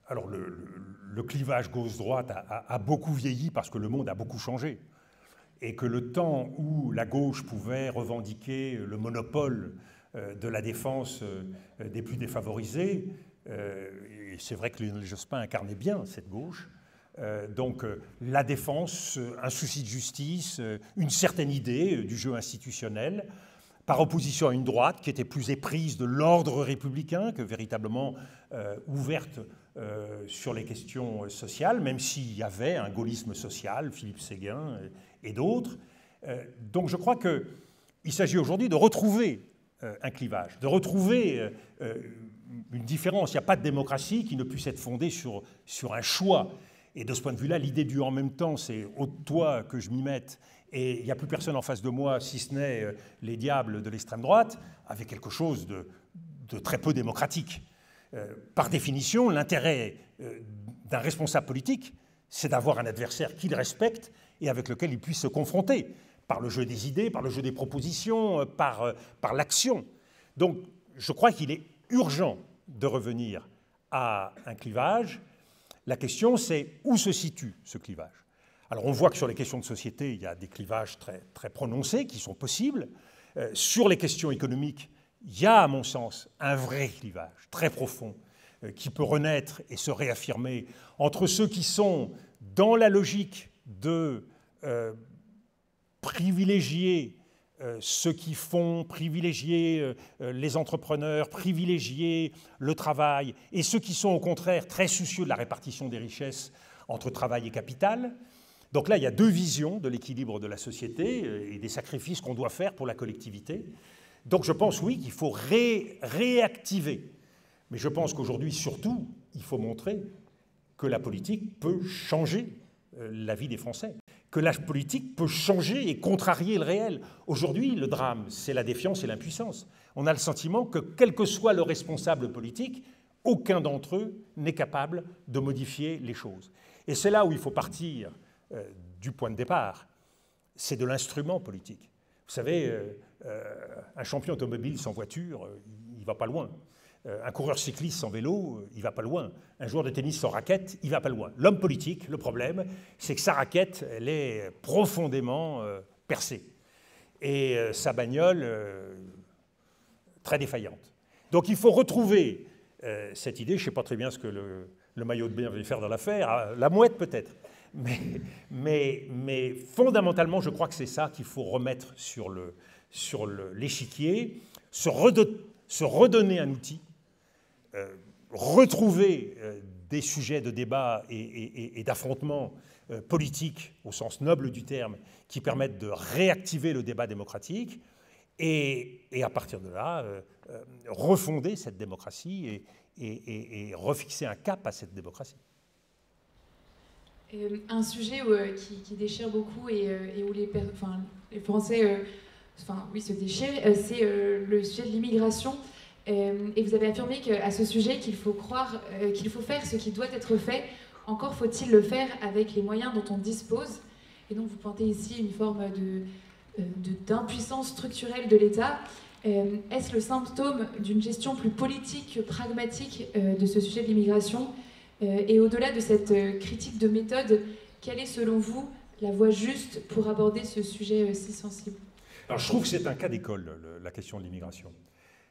S4: Alors le clivage gauche-droite a beaucoup vieilli parce que le monde a beaucoup changé. Et que le temps où la gauche pouvait revendiquer le monopole de la défense des plus défavorisés, et c'est vrai que Lionel Jospin incarnait bien cette gauche, donc la défense, un souci de justice, une certaine idée du jeu institutionnel, par opposition à une droite qui était plus éprise de l'ordre républicain que véritablement ouverte sur les questions sociales, même s'il y avait un gaullisme social, Philippe Séguin et d'autres. Donc je crois qu'il s'agit aujourd'hui de retrouver un clivage, de retrouver une différence. Il n'y a pas de démocratie qui ne puisse être fondée sur un choix. Et de ce point de vue-là, l'idée du « en même temps », c'est « ôte-toi que je m'y mette ». Et il n'y a plus personne en face de moi, si ce n'est les diables de l'extrême droite, avec quelque chose de très peu démocratique. Par définition, l'intérêt d'un responsable politique, c'est d'avoir un adversaire qu'il respecte et avec lequel il puisse se confronter, par le jeu des idées, par le jeu des propositions, par l'action. Donc, je crois qu'il est urgent de revenir à un clivage. La question, c'est où se situe ce clivage ? Alors, on voit que sur les questions de société, il y a des clivages très, très prononcés qui sont possibles. Sur les questions économiques, il y a, à mon sens, un vrai clivage très profond qui peut renaître et se réaffirmer entre ceux qui sont dans la logique de privilégier ceux qui font, privilégier les entrepreneurs, privilégier le travail, et ceux qui sont au contraire très soucieux de la répartition des richesses entre travail et capital. Donc là, il y a deux visions de l'équilibre de la société et des sacrifices qu'on doit faire pour la collectivité. Donc je pense, oui, qu'il faut réactiver. Mais je pense qu'aujourd'hui, surtout, il faut montrer que la politique peut changer la vie des Français, que la politique peut changer et contrarier le réel. Aujourd'hui, le drame, c'est la défiance et l'impuissance. On a le sentiment que, quel que soit le responsable politique, aucun d'entre eux n'est capable de modifier les choses. Et c'est là où il faut partir du point de départ, c'est de l'instrument politique. Vous savez, un champion automobile sans voiture, il ne va pas loin. Un coureur cycliste sans vélo, il ne va pas loin. Un joueur de tennis sans raquette, il ne va pas loin. L'homme politique, le problème, c'est que sa raquette, elle est profondément percée. Et sa bagnole, très défaillante. Donc il faut retrouver cette idée. Je ne sais pas très bien ce que le maillot de bain va faire dans l'affaire, la mouette peut-être. Mais fondamentalement, je crois que c'est ça qu'il faut remettre sur l'échiquier, se redonner un outil, retrouver des sujets de débat et d'affrontement politique au sens noble du terme qui permettent de réactiver le débat démocratique et à partir de là, refonder cette démocratie et refixer un cap à cette démocratie.
S5: Un sujet qui déchire beaucoup et où les Français se déchirent, c'est le sujet de l'immigration. Et vous avez affirmé qu'à ce sujet, qu'il faut faire ce qui doit être fait. Encore faut-il le faire avec les moyens dont on dispose. Et donc vous pointez ici une forme d'impuissance structurelle de l'État. Est-ce le symptôme d'une gestion plus politique que pragmatique de ce sujet de l'immigration ? Et au-delà de cette critique de méthode, quelle est selon vous la voie juste pour aborder ce sujet si sensible ?
S4: Alors je trouve que c'est un cas d'école, la question de l'immigration.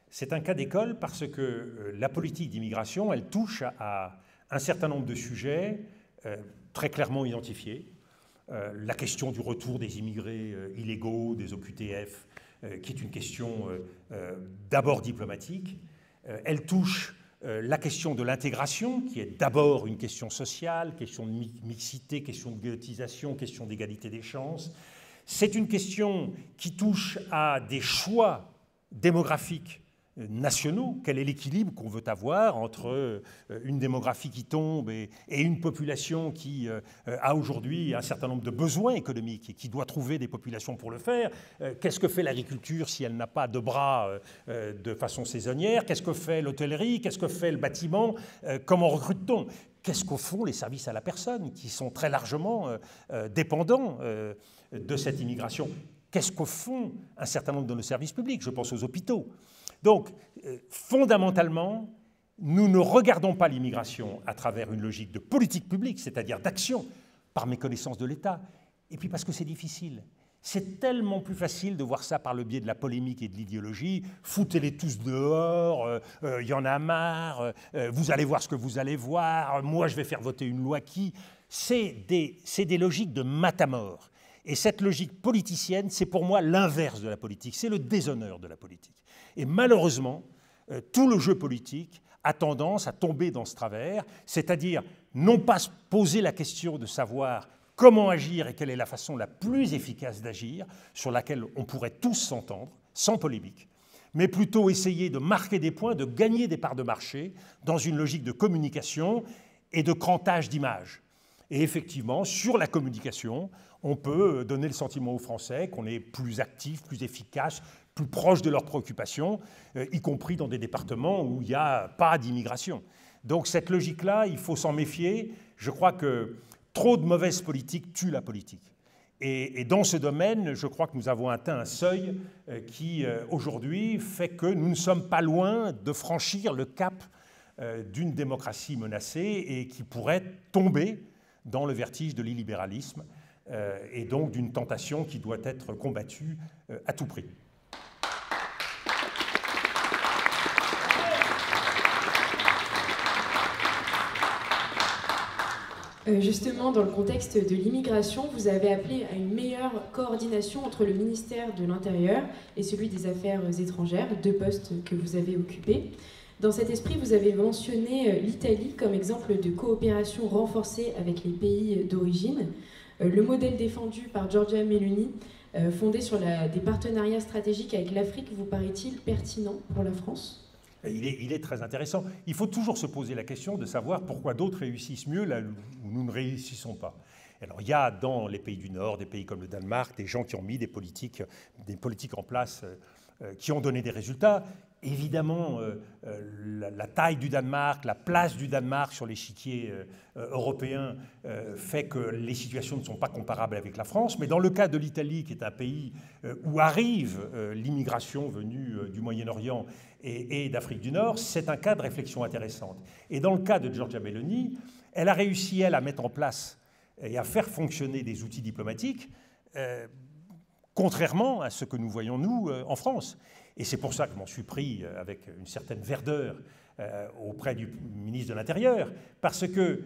S4: C'est un cas d'école parce que la politique d'immigration, elle touche à un certain nombre de sujets très clairement identifiées. La question du retour des immigrés illégaux, des OQTF, qui est une question d'abord diplomatique. Elle touche la question de l'intégration, qui est d'abord une question sociale, question de mixité, question de ghettoisation, question d'égalité des chances. C'est une question qui touche à des choix démographiques nationaux. Quel est l'équilibre qu'on veut avoir entre une démographie qui tombe et une population qui a aujourd'hui un certain nombre de besoins économiques et qui doit trouver des populations pour le faire? Qu'est-ce que fait l'agriculture si elle n'a pas de bras de façon saisonnière? Qu'est-ce que fait l'hôtellerie? Qu'est-ce que fait le bâtiment? Comment recrute-t-on? Qu'est-ce qu'au fond les services à la personne, qui sont très largement dépendants de cette immigration? Qu'est-ce qu'au fond un certain nombre de nos services publics? Je pense aux hôpitaux. Donc, fondamentalement, nous ne regardons pas l'immigration à travers une logique de politique publique, c'est-à-dire d'action, par méconnaissance de l'État, et puis parce que c'est difficile. C'est tellement plus facile de voir ça par le biais de la polémique et de l'idéologie. Foutez-les tous dehors, y en a marre, vous allez voir ce que vous allez voir, moi je vais faire voter une loi qui... C'est des logiques de matamor. Et cette logique politicienne, c'est pour moi l'inverse de la politique, c'est le déshonneur de la politique. Et malheureusement, tout le jeu politique a tendance à tomber dans ce travers, c'est-à-dire non pas se poser la question de savoir comment agir et quelle est la façon la plus efficace d'agir, sur laquelle on pourrait tous s'entendre, sans polémique, mais plutôt essayer de marquer des points, de gagner des parts de marché dans une logique de communication et de crantage d'image. Et effectivement, sur la communication, on peut donner le sentiment aux Français qu'on est plus actif, plus efficace, plus proche de leurs préoccupations, y compris dans des départements où il n'y a pas d'immigration. Donc cette logique-là, il faut s'en méfier. Je crois que trop de mauvaise politique tue la politique. Et dans ce domaine, je crois que nous avons atteint un seuil qui, aujourd'hui, fait que nous ne sommes pas loin de franchir le cap d'une démocratie menacée et qui pourrait tomber dans le vertige de l'illibéralisme et donc d'une tentation qui doit être combattue à tout prix.
S3: Justement, dans le contexte de l'immigration, vous avez appelé à une meilleure coordination entre le ministère de l'Intérieur et celui des Affaires étrangères, deux postes que vous avez occupés. Dans cet esprit, vous avez mentionné l'Italie comme exemple de coopération renforcée avec les pays d'origine. Le modèle défendu par Giorgia Meloni, fondé sur des partenariats stratégiques avec l'Afrique, vous paraît-il pertinent pour la France ?
S4: Il est très intéressant. Il faut toujours se poser la question de savoir pourquoi d'autres réussissent mieux là où nous ne réussissons pas. Alors, il y a dans les pays du Nord, des pays comme le Danemark, des gens qui ont mis des politiques en place qui ont donné des résultats. Évidemment, la taille du Danemark, la place du Danemark sur l'échiquier européen fait que les situations ne sont pas comparables avec la France. Mais dans le cas de l'Italie, qui est un pays où arrive l'immigration venue du Moyen-Orient et d'Afrique du Nord, c'est un cas de réflexion intéressante. Et dans le cas de Giorgia Meloni, elle a réussi, elle, à mettre en place et à faire fonctionner des outils diplomatiques, contrairement à ce que nous voyons, nous, en France. Et c'est pour ça que je m'en suis pris avec une certaine verdeur auprès du ministre de l'Intérieur, parce que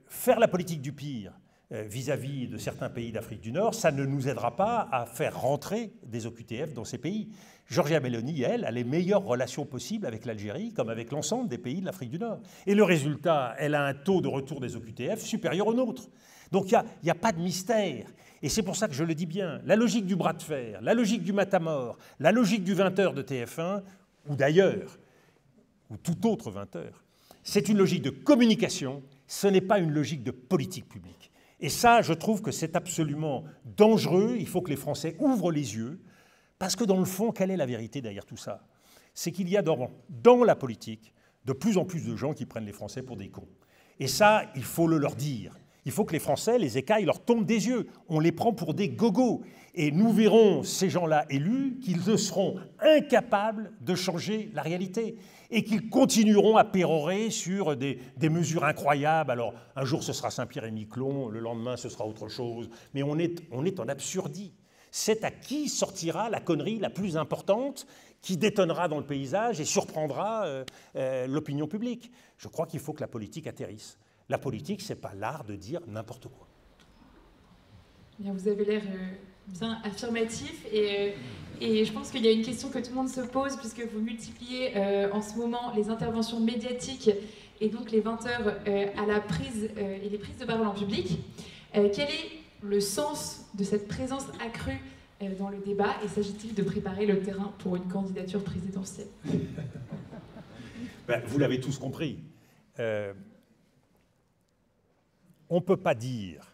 S4: faire la politique du pire vis-à-vis de certains pays d'Afrique du Nord, ça ne nous aidera pas à faire rentrer des OQTF dans ces pays. Giorgia Meloni, elle, a les meilleures relations possibles avec l'Algérie, comme avec l'ensemble des pays de l'Afrique du Nord. Et le résultat, elle a un taux de retour des OQTF supérieur au nôtre. Donc il n'y a pas de mystère. Et c'est pour ça que je le dis bien, la logique du bras de fer, la logique du matamor, la logique du 20h de TF1, ou d'ailleurs, ou tout autre 20h, c'est une logique de communication, ce n'est pas une logique de politique publique. Et ça, je trouve que c'est absolument dangereux, il faut que les Français ouvrent les yeux, parce que dans le fond, quelle est la vérité derrière tout ça? C'est qu'il y a dans la politique de plus en plus de gens qui prennent les Français pour des cons. Et ça, il faut le leur dire. Il faut que les Français, les écailles, leur tombent des yeux. On les prend pour des gogos. Et nous verrons ces gens-là élus qu'ils seront incapables de changer la réalité et qu'ils continueront à pérorer sur des mesures incroyables. Alors, un jour, ce sera Saint-Pierre-et-Miquelon, le lendemain, ce sera autre chose. Mais on est en absurdie. C'est à qui sortira la connerie la plus importante qui détonnera dans le paysage et surprendra l'opinion publique. Je crois qu'il faut que la politique atterrisse. La politique, ce n'est pas l'art de dire n'importe quoi.
S5: Bien, vous avez l'air bien affirmatif et je pense qu'il y a une question que tout le monde se pose puisque vous multipliez en ce moment les interventions médiatiques et donc les 20 heures à la prise et les prises de parole en public. Quel est le sens de cette présence accrue dans le débat et s'agit-il de préparer le terrain pour une candidature présidentielle?
S4: Ben, vous l'avez tous compris. On ne peut pas dire,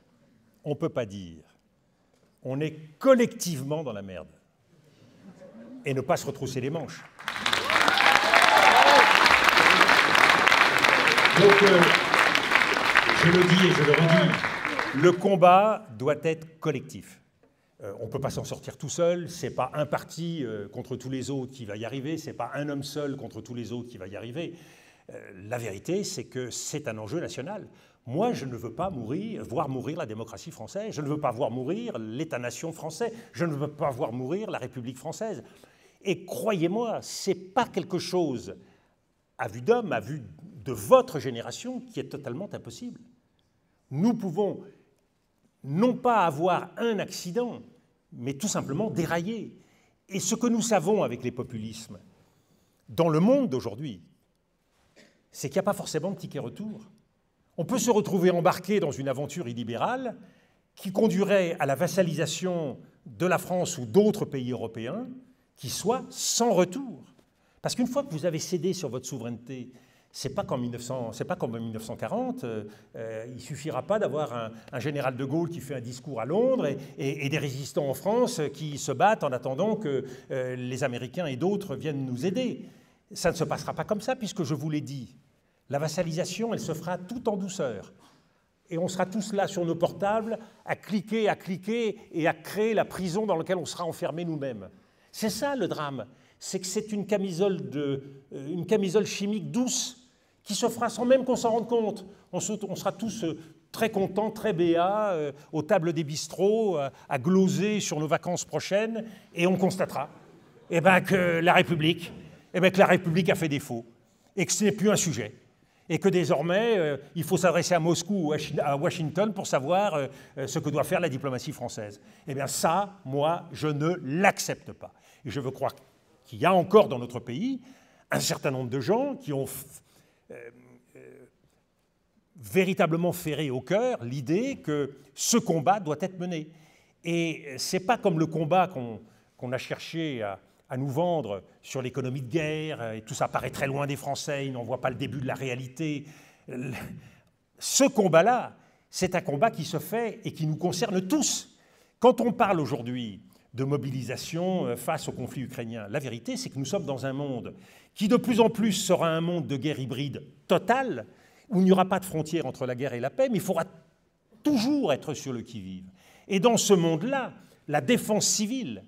S4: on est collectivement dans la merde et ne pas se retrousser les manches. Donc, je le dis et je le redis, le combat doit être collectif. On ne peut pas s'en sortir tout seul, ce n'est pas un parti contre tous les autres qui va y arriver, ce n'est pas un homme seul contre tous les autres qui va y arriver. La vérité, c'est que c'est un enjeu national. Moi, je ne veux pas voir mourir la démocratie française, je ne veux pas voir mourir l'État-nation français, je ne veux pas voir mourir la République française. Et croyez-moi, ce n'est pas quelque chose, à vue d'homme, à vue de votre génération, qui est totalement impossible. Nous pouvons non pas avoir un accident, mais tout simplement dérailler. Et ce que nous savons avec les populismes, dans le monde d'aujourd'hui, c'est qu'il n'y a pas forcément de ticket retour. On peut se retrouver embarqué dans une aventure illibérale qui conduirait à la vassalisation de la France ou d'autres pays européens qui soit sans retour. Parce qu'une fois que vous avez cédé sur votre souveraineté, c'est pas comme en 1940, il ne suffira pas d'avoir un général de Gaulle qui fait un discours à Londres et des résistants en France qui se battent en attendant que les Américains et d'autres viennent nous aider. Ça ne se passera pas comme ça, puisque je vous l'ai dit, la vassalisation, elle se fera tout en douceur. Et on sera tous là sur nos portables, à cliquer et à créer la prison dans laquelle on sera enfermés nous-mêmes. C'est ça le drame, c'est que c'est une camisole chimique douce qui se fera sans même qu'on s'en rende compte. On sera tous très contents, très béats, aux tables des bistrots, à gloser sur nos vacances prochaines, et on constatera que la République a fait défaut, et que ce n'est plus un sujet. Et que désormais, il faut s'adresser à Moscou ou à Washington pour savoir ce que doit faire la diplomatie française. Eh bien ça, moi, je ne l'accepte pas. Et je veux croire qu'il y a encore dans notre pays un certain nombre de gens qui ont véritablement ferré au cœur l'idée que ce combat doit être mené. Et ce n'est pas comme le combat qu'on a cherché à nous vendre sur l'économie de guerre, et tout ça paraît très loin des Français, ils n'en voient pas le début de la réalité. Ce combat-là, c'est un combat qui se fait et qui nous concerne tous. Quand on parle aujourd'hui de mobilisation face au conflit ukrainien, la vérité, c'est que nous sommes dans un monde qui de plus en plus sera un monde de guerre hybride totale, où il n'y aura pas de frontière entre la guerre et la paix, mais il faudra toujours être sur le qui-vive. Et dans ce monde-là, la défense civile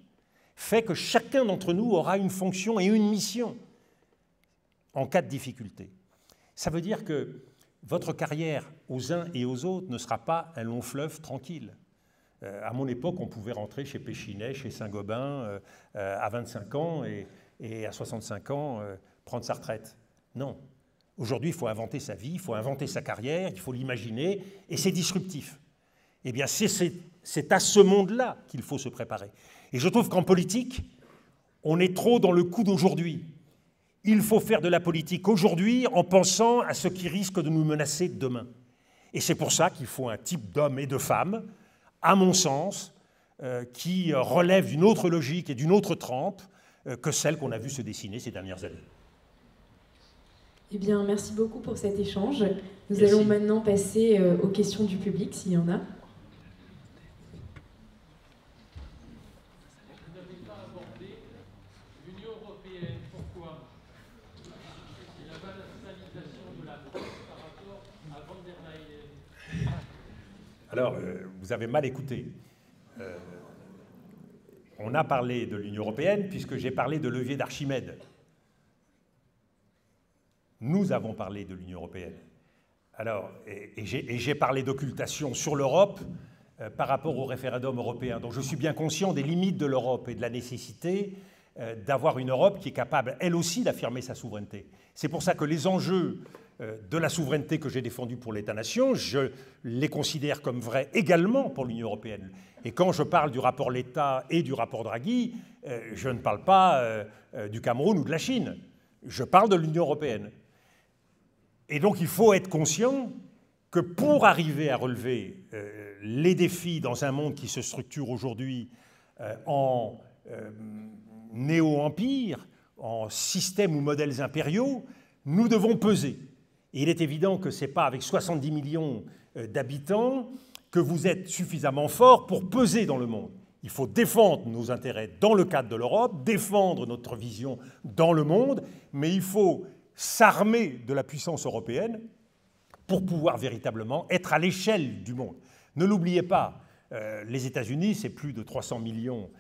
S4: fait que chacun d'entre nous aura une fonction et une mission en cas de difficulté. Ça veut dire que votre carrière aux uns et aux autres ne sera pas un long fleuve tranquille. À mon époque, on pouvait rentrer chez Péchinet, chez Saint-Gobain, à 25 ans et à 65 ans prendre sa retraite. Non. Aujourd'hui, il faut inventer sa vie, il faut inventer sa carrière, il faut l'imaginer, et c'est disruptif. Eh bien, c'est à ce monde-là qu'il faut se préparer. Et je trouve qu'en politique, on est trop dans le coup d'aujourd'hui. Il faut faire de la politique aujourd'hui en pensant à ce qui risque de nous menacer demain. Et c'est pour ça qu'il faut un type d'hommes et de femmes, à mon sens, qui relève d'une autre logique et d'une autre trempe que celle qu'on a vue se dessiner ces dernières années.
S3: Eh bien, merci beaucoup pour cet échange. Nous
S2: Merci.
S3: allons maintenant passer aux questions du public, s'il y en a.
S4: Alors, vous avez mal écouté. On a parlé de l'Union européenne puisque j'ai parlé de levier d'Archimède. Nous avons parlé de l'Union européenne. Alors, et j'ai parlé d'occultation sur l'Europe par rapport au référendum européen. Donc je suis bien conscient des limites de l'Europe et de la nécessité d'avoir une Europe qui est capable, elle aussi, d'affirmer sa souveraineté. C'est pour ça que les enjeux de la souveraineté que j'ai défendus pour l'État-nation, je les considère comme vrais également pour l'Union européenne. Et quand je parle du rapport Letta et du rapport Draghi, je ne parle pas du Cameroun ou de la Chine. Je parle de l'Union européenne. Et donc il faut être conscient que pour arriver à relever les défis dans un monde qui se structure aujourd'hui en néo-empire, en système ou modèles impériaux, nous devons peser. Et il est évident que ce n'est pas avec 70 millions d'habitants que vous êtes suffisamment fort pour peser dans le monde. Il faut défendre nos intérêts dans le cadre de l'Europe, défendre notre vision dans le monde, mais il faut s'armer de la puissance européenne pour pouvoir véritablement être à l'échelle du monde. Ne l'oubliez pas, les États-Unis, c'est plus de 300 millions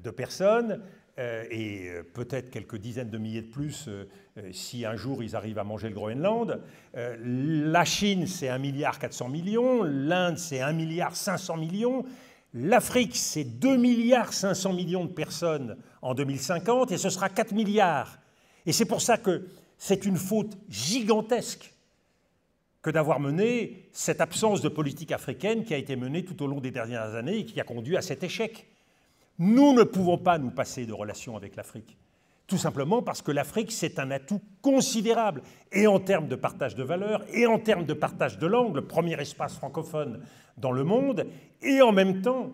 S4: de personnes, et peut-être quelques dizaines de milliers de plus si un jour ils arrivent à manger le Groenland. La Chine, c'est 1,4 milliard, l'Inde, c'est 1,5 milliard, l'Afrique, c'est 2,5 milliard de personnes en 2050, et ce sera 4 milliards. Et c'est pour ça que c'est une faute gigantesque que d'avoir mené cette absence de politique africaine qui a été menée tout au long des dernières années et qui a conduit à cet échec. Nous ne pouvons pas nous passer de relations avec l'Afrique, tout simplement parce que l'Afrique, c'est un atout considérable, et en termes de partage de valeurs, et en termes de partage de langues, le premier espace francophone dans le monde, et en même temps,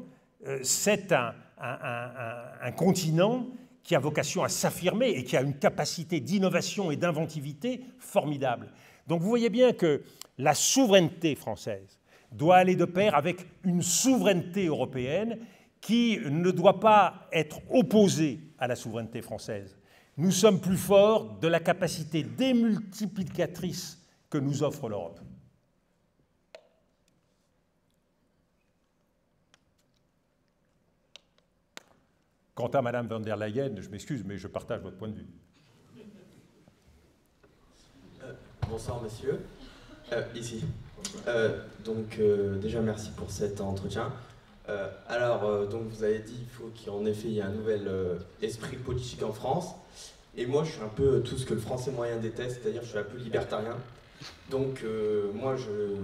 S4: c'est un continent qui a vocation à s'affirmer et qui a une capacité d'innovation et d'inventivité formidable. Donc vous voyez bien que la souveraineté française doit aller de pair avec une souveraineté européenne qui ne doit pas être opposée à la souveraineté française. Nous sommes plus forts de la capacité démultiplicatrice que nous offre l'Europe. Quant à Mme von der Leyen, je m'excuse, mais je partage votre point de vue.
S6: Bonsoir, monsieur. Ici. Déjà, merci pour cet entretien. Donc vous avez dit qu'en effet il y ait un nouvel esprit politique en France, et moi je suis un peu tout ce que le français moyen déteste, c'est-à-dire je suis un peu libertarien. Donc moi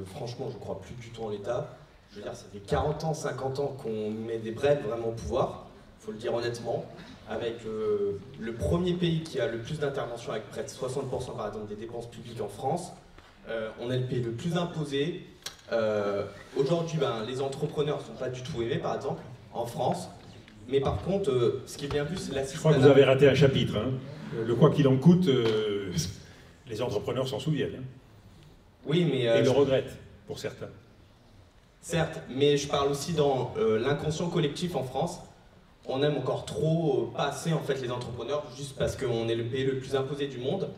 S6: franchement je crois plus du tout en l'État. Je veux dire, ça fait 40 ans, 50 ans qu'on met des brèves vraiment au pouvoir, faut le dire honnêtement, avec le premier pays qui a le plus d'interventions, avec près de 60% par exemple des dépenses publiques en France. On est le pays le plus imposé. Aujourd'hui, les entrepreneurs ne sont pas du tout aimés, par exemple, en France. Mais par contre, ce qui est bien vu, c'est l'assistanat.
S4: Je crois que vous avez raté un chapitre. Hein. Le quoi qu'il en coûte, les entrepreneurs s'en souviennent. Hein.
S6: Oui, mais...
S4: et le regrettent, pour certains.
S6: Certes, mais je parle aussi dans l'inconscient collectif en France. On aime encore trop pas assez en fait, les entrepreneurs, juste parce qu'on est le pays le plus imposé du monde.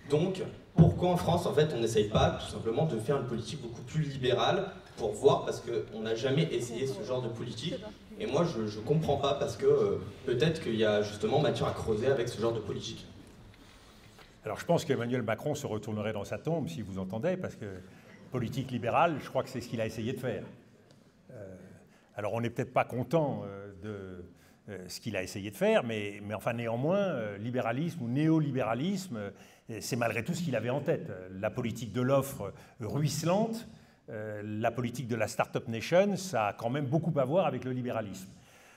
S6: Donc, pourquoi en France, en fait, on n'essaye pas tout simplement de faire une politique beaucoup plus libérale pour voir, parce qu'on n'a jamais essayé ce genre de politique. Et moi, je ne comprends pas, parce que peut-être qu'il y a justement matière à creuser avec ce genre de politique.
S4: Alors, je pense qu'Emmanuel Macron se retournerait dans sa tombe, si vous entendez, parce que politique libérale, je crois que c'est ce qu'il a essayé de faire. Alors, on n'est peut-être pas content de ce qu'il a essayé de faire, mais enfin, néanmoins, libéralisme ou néolibéralisme, c'est malgré tout ce qu'il avait en tête. La politique de l'offre ruisselante, la politique de la Startup Nation, ça a quand même beaucoup à voir avec le libéralisme.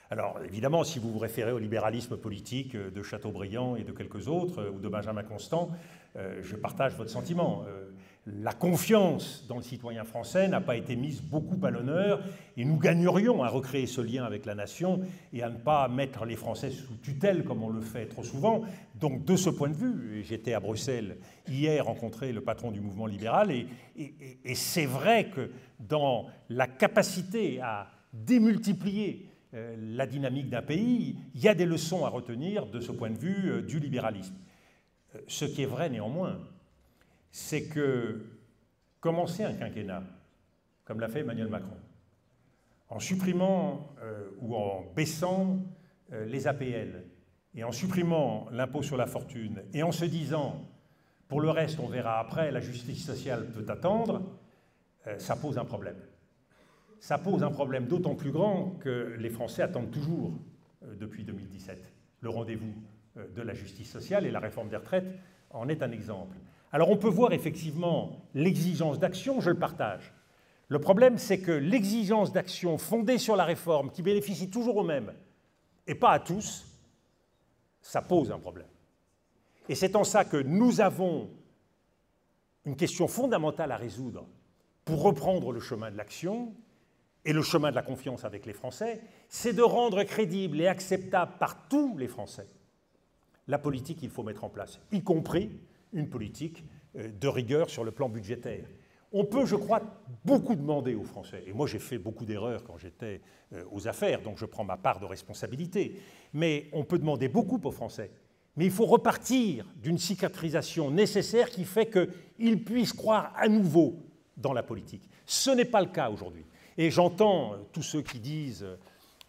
S4: Alors évidemment, si vous vous référez au libéralisme politique de Chateaubriand et de quelques autres, ou de Benjamin Constant, je partage votre sentiment. La confiance dans le citoyen français n'a pas été mise beaucoup à l'honneur, et nous gagnerions à recréer ce lien avec la nation et à ne pas mettre les Français sous tutelle comme on le fait trop souvent. Donc de ce point de vue, j'étais à Bruxelles hier rencontrer le patron du mouvement libéral, et c'est vrai que dans la capacité à démultiplier la dynamique d'un pays, il y a des leçons à retenir de ce point de vue du libéralisme. Ce qui est vrai néanmoins, c'est que commencer un quinquennat, comme l'a fait Emmanuel Macron, en supprimant ou en baissant les APL, et en supprimant l'impôt sur la fortune, et en se disant, pour le reste, on verra après, la justice sociale peut attendre, ça pose un problème. Ça pose un problème d'autant plus grand que les Français attendent toujours, depuis 2017, le rendez-vous de la justice sociale, et la réforme des retraites en est un exemple. Alors on peut voir effectivement l'exigence d'action, je le partage. Le problème, c'est que l'exigence d'action fondée sur la réforme, qui bénéficie toujours aux mêmes, et pas à tous, ça pose un problème. Et c'est en ça que nous avons une question fondamentale à résoudre pour reprendre le chemin de l'action et le chemin de la confiance avec les Français, c'est de rendre crédible et acceptable par tous les Français la politique qu'il faut mettre en place, y compris une politique de rigueur sur le plan budgétaire. On peut, je crois, beaucoup demander aux Français, et moi j'ai fait beaucoup d'erreurs quand j'étais aux affaires, donc je prends ma part de responsabilité, mais on peut demander beaucoup aux Français. Mais il faut repartir d'une cicatrisation nécessaire qui fait qu'ils puissent croire à nouveau dans la politique. Ce n'est pas le cas aujourd'hui. Et j'entends tous ceux qui disent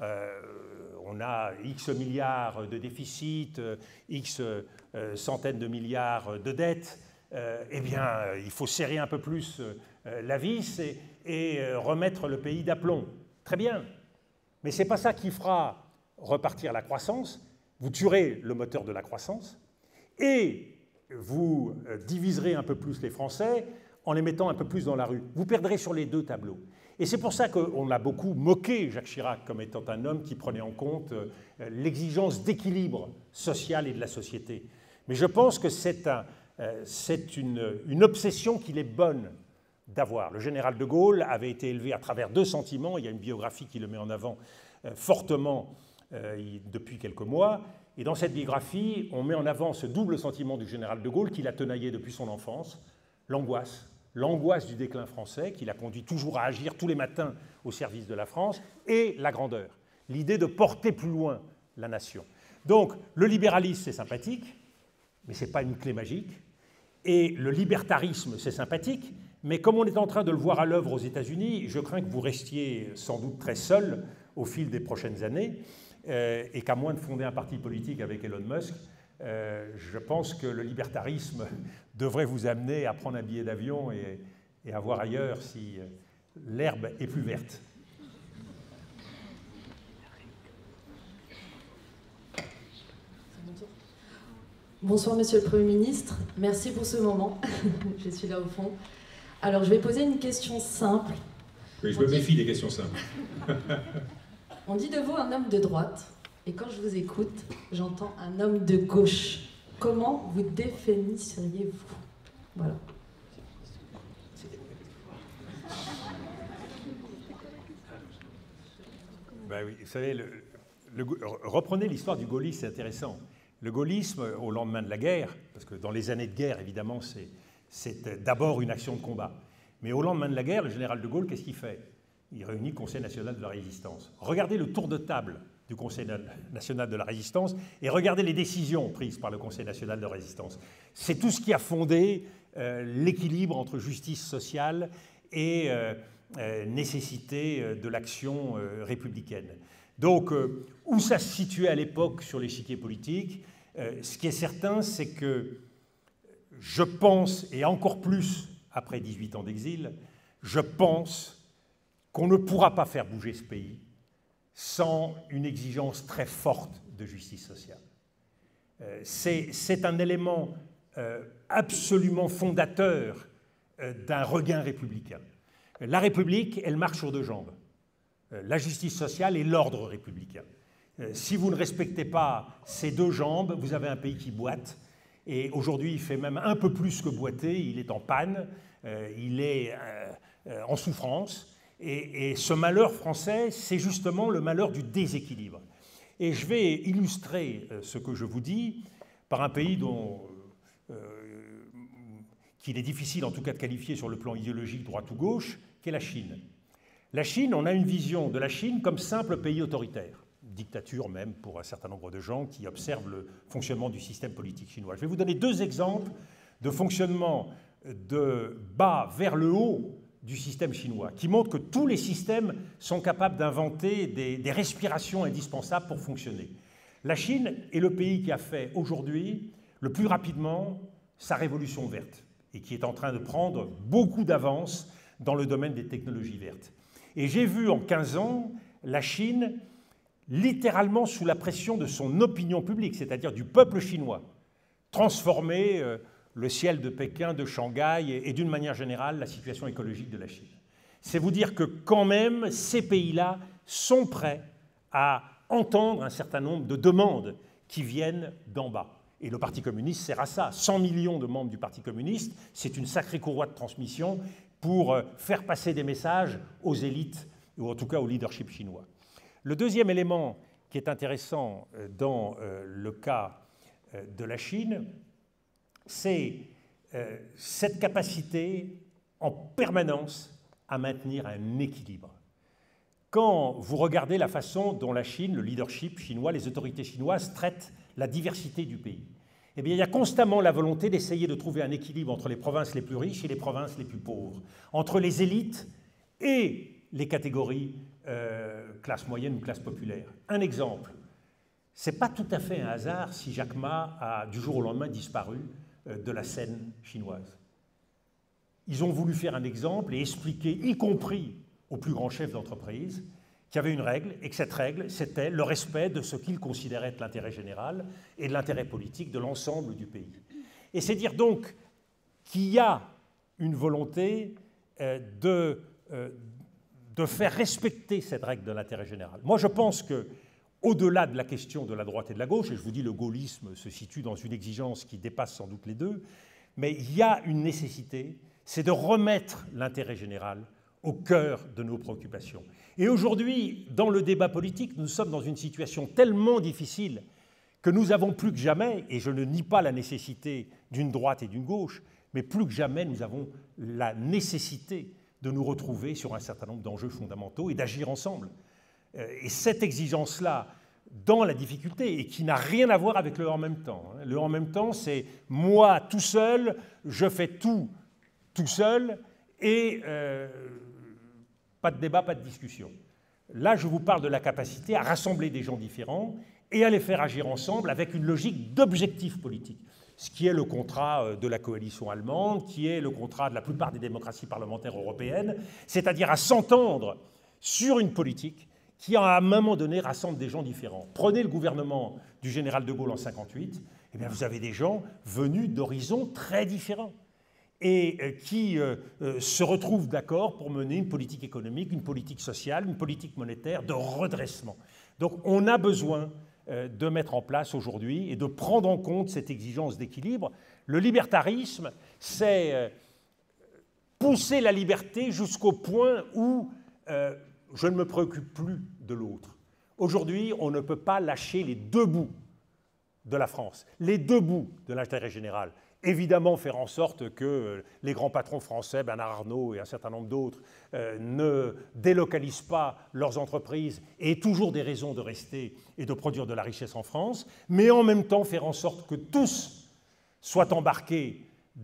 S4: on a X milliards de déficit, X centaines de milliards de dettes. Eh bien, il faut serrer un peu plus la vis et remettre le pays d'aplomb. Très bien. Mais ce n'est pas ça qui fera repartir la croissance. Vous tuerez le moteur de la croissance et vous diviserez un peu plus les Français en les mettant un peu plus dans la rue. Vous perdrez sur les deux tableaux. Et c'est pour ça qu'on a beaucoup moqué Jacques Chirac comme étant un homme qui prenait en compte l'exigence d'équilibre social et de la société. Mais je pense que c'est une obsession qu'il est bonne d'avoir. Le général de Gaulle avait été élevé à travers deux sentiments. Il y a une biographie qui le met en avant fortement depuis quelques mois. Et dans cette biographie, on met en avant ce double sentiment du général de Gaulle qu'il a tenaillé depuis son enfance, l'angoisse du déclin français, qui l'a conduit toujours à agir tous les matins au service de la France, et la grandeur, l'idée de porter plus loin la nation. Donc, le libéralisme, c'est sympathique, mais ce n'est pas une clé magique. Et le libertarisme, c'est sympathique, mais comme on est en train de le voir à l'œuvre aux États-Unis, je crains que vous restiez sans doute très seul au fil des prochaines années, et qu'à moins de fonder un parti politique avec Elon Musk, je pense que le libertarisme devrait vous amener à prendre un billet d'avion et à voir ailleurs si l'herbe est plus verte.
S1: Bonsoir Monsieur le Premier ministre, merci pour ce moment, je suis là au fond. Alors je vais poser une question simple.
S7: Oui, je me méfie des questions simples.
S1: On dit de vous un homme de droite, et quand je vous écoute, j'entends un homme de gauche. Comment vous définisseriez-vous? Voilà.
S4: Ben oui, vous savez, reprenez l'histoire du gaullisme, c'est intéressant. Le gaullisme, au lendemain de la guerre, parce que dans les années de guerre, évidemment, c'est d'abord une action de combat. Mais au lendemain de la guerre, le général de Gaulle, qu'est-ce qu'il fait? Il réunit le Conseil national de la résistance. Regardez le tour de table du Conseil national de la résistance et regardez les décisions prises par le Conseil national de la résistance. C'est tout ce qui a fondé l'équilibre entre justice sociale et nécessité de l'action républicaine. Donc, où ça se situait à l'époque sur l'échiquier politique, ce qui est certain, c'est que je pense, et encore plus après 18 ans d'exil, je pense qu'on ne pourra pas faire bouger ce pays sans une exigence très forte de justice sociale. C'est un élément absolument fondateur d'un regain républicain. La République, elle marche sur deux jambes. La justice sociale et l'ordre républicain. Si vous ne respectez pas ces deux jambes, vous avez un pays qui boite. Et aujourd'hui, il fait même un peu plus que boiter. Il est en panne, il est en souffrance. Et ce malheur français, c'est justement le malheur du déséquilibre. Et je vais illustrer ce que je vous dis par un pays qu'il est difficile en tout cas de qualifier sur le plan idéologique droite ou gauche, qui est la Chine. La Chine, on a une vision de la Chine comme simple pays autoritaire, dictature même pour un certain nombre de gens qui observent le fonctionnement du système politique chinois. Je vais vous donner deux exemples de fonctionnement de bas vers le haut du système chinois, qui montre que tous les systèmes sont capables d'inventer des respirations indispensables pour fonctionner. La Chine est le pays qui a fait aujourd'hui le plus rapidement sa révolution verte et qui est en train de prendre beaucoup d'avance dans le domaine des technologies vertes. Et j'ai vu en 15 ans la Chine littéralement sous la pression de son opinion publique, c'est-à-dire du peuple chinois, transformer le ciel de Pékin, de Shanghai et d'une manière générale la situation écologique de la Chine. C'est vous dire que quand même ces pays-là sont prêts à entendre un certain nombre de demandes qui viennent d'en bas. Et le Parti communiste sert à ça. 100 millions de membres du Parti communiste, c'est une sacrée courroie de transmission pour faire passer des messages aux élites, ou en tout cas au leadership chinois. Le deuxième élément qui est intéressant dans le cas de la Chine, c'est cette capacité en permanence à maintenir un équilibre. Quand vous regardez la façon dont la Chine, le leadership chinois, les autorités chinoises traitent la diversité du pays, eh bien, il y a constamment la volonté d'essayer de trouver un équilibre entre les provinces les plus riches et les provinces les plus pauvres, entre les élites et les catégories classe moyenne ou classe populaire. Un exemple, ce n'est pas tout à fait un hasard si Jack Ma a du jour au lendemain disparu de la scène chinoise. Ils ont voulu faire un exemple et expliquer, y compris aux plus grands chefs d'entreprise, qu'il y avait une règle et que cette règle, c'était le respect de ce qu'ils considéraient être l'intérêt général et de l'intérêt politique de l'ensemble du pays. Et c'est dire donc qu'il y a une volonté de faire respecter cette règle de l'intérêt général. Moi, je pense que au-delà de la question de la droite et de la gauche, et je vous dis, le gaullisme se situe dans une exigence qui dépasse sans doute les deux, mais il y a une nécessité, c'est de remettre l'intérêt général au cœur de nos préoccupations. Et aujourd'hui, dans le débat politique, nous sommes dans une situation tellement difficile que nous avons plus que jamais, et je ne nie pas la nécessité d'une droite et d'une gauche, mais plus que jamais, nous avons la nécessité de nous retrouver sur un certain nombre d'enjeux fondamentaux et d'agir ensemble. Et cette exigence-là, dans la difficulté, et qui n'a rien à voir avec le « en même temps ». Le « en même temps », c'est moi tout seul, je fais tout seul, et pas de débat, pas de discussion. Là, je vous parle de la capacité à rassembler des gens différents et à les faire agir ensemble avec une logique d'objectif politique, ce qui est le contrat de la coalition allemande, qui est le contrat de la plupart des démocraties parlementaires européennes, c'est-à-dire à s'entendre sur une politique qui, à un moment donné, rassemble des gens différents. Prenez le gouvernement du général de Gaulle en 1958, eh bien, vous avez des gens venus d'horizons très différents et qui se retrouvent d'accord pour mener une politique économique, une politique sociale, une politique monétaire de redressement. Donc on a besoin de mettre en place aujourd'hui et de prendre en compte cette exigence d'équilibre. Le libertarisme, c'est pousser la liberté jusqu'au point où je ne me préoccupe plus de l'autre. Aujourd'hui, on ne peut pas lâcher les deux bouts de la France, les deux bouts de l'intérêt général. Évidemment, faire en sorte que les grands patrons français, Bernard Arnault et un certain nombre d'autres, ne délocalisent pas leurs entreprises et aient toujours des raisons de rester et de produire de la richesse en France, mais en même temps faire en sorte que tous soient embarqués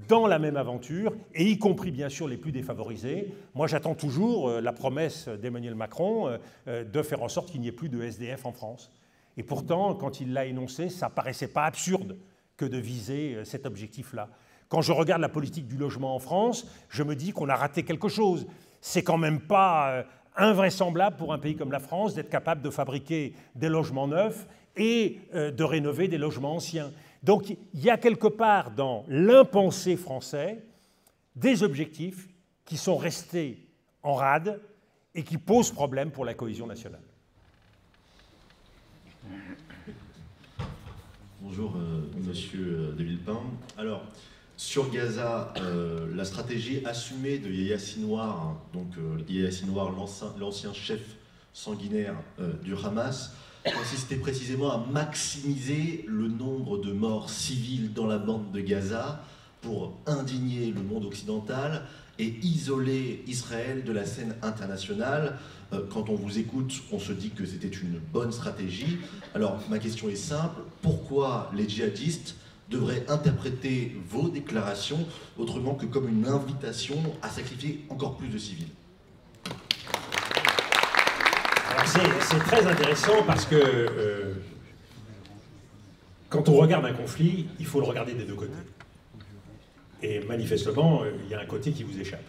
S4: dans la même aventure, et y compris bien sûr les plus défavorisés. Moi, j'attends toujours la promesse d'Emmanuel Macron de faire en sorte qu'il n'y ait plus de SDF en France. Et pourtant, quand il l'a énoncé, ça ne paraissait pas absurde que de viser cet objectif-là. Quand je regarde la politique du logement en France, je me dis qu'on a raté quelque chose. C'est quand même pas invraisemblable pour un pays comme la France d'être capable de fabriquer des logements neufs et de rénover des logements anciens. Donc il y a quelque part dans l'impensé français des objectifs qui sont restés en rade et qui posent problème pour la cohésion nationale.
S8: Bonjour, monsieur de Villepin. Alors, sur Gaza, la stratégie assumée de Yahya Sinwar, Yahya Sinwar, l'ancien chef sanguinaire du Hamas, consistait précisément à maximiser le nombre de morts civiles dans la bande de Gaza pour indigner le monde occidental et isoler Israël de la scène internationale. Quand on vous écoute, on se dit que c'était une bonne stratégie. Alors, ma question est simple. Pourquoi les djihadistes devraient interpréter vos déclarations autrement que comme une invitation à sacrifier encore plus de civils?
S4: C'est très intéressant parce que quand on regarde un conflit, il faut le regarder des deux côtés. Et manifestement, il y a un côté qui vous échappe.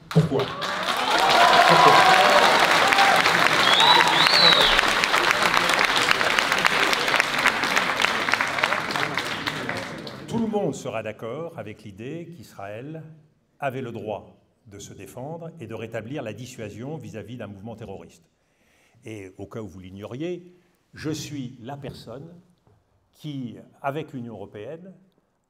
S4: Pourquoi ? tout le monde sera d'accord avec l'idée qu'Israël avait le droit de se défendre et de rétablir la dissuasion vis-à-vis d'un mouvement terroriste. Et au cas où vous l'ignoriez, je suis la personne qui, avec l'Union européenne,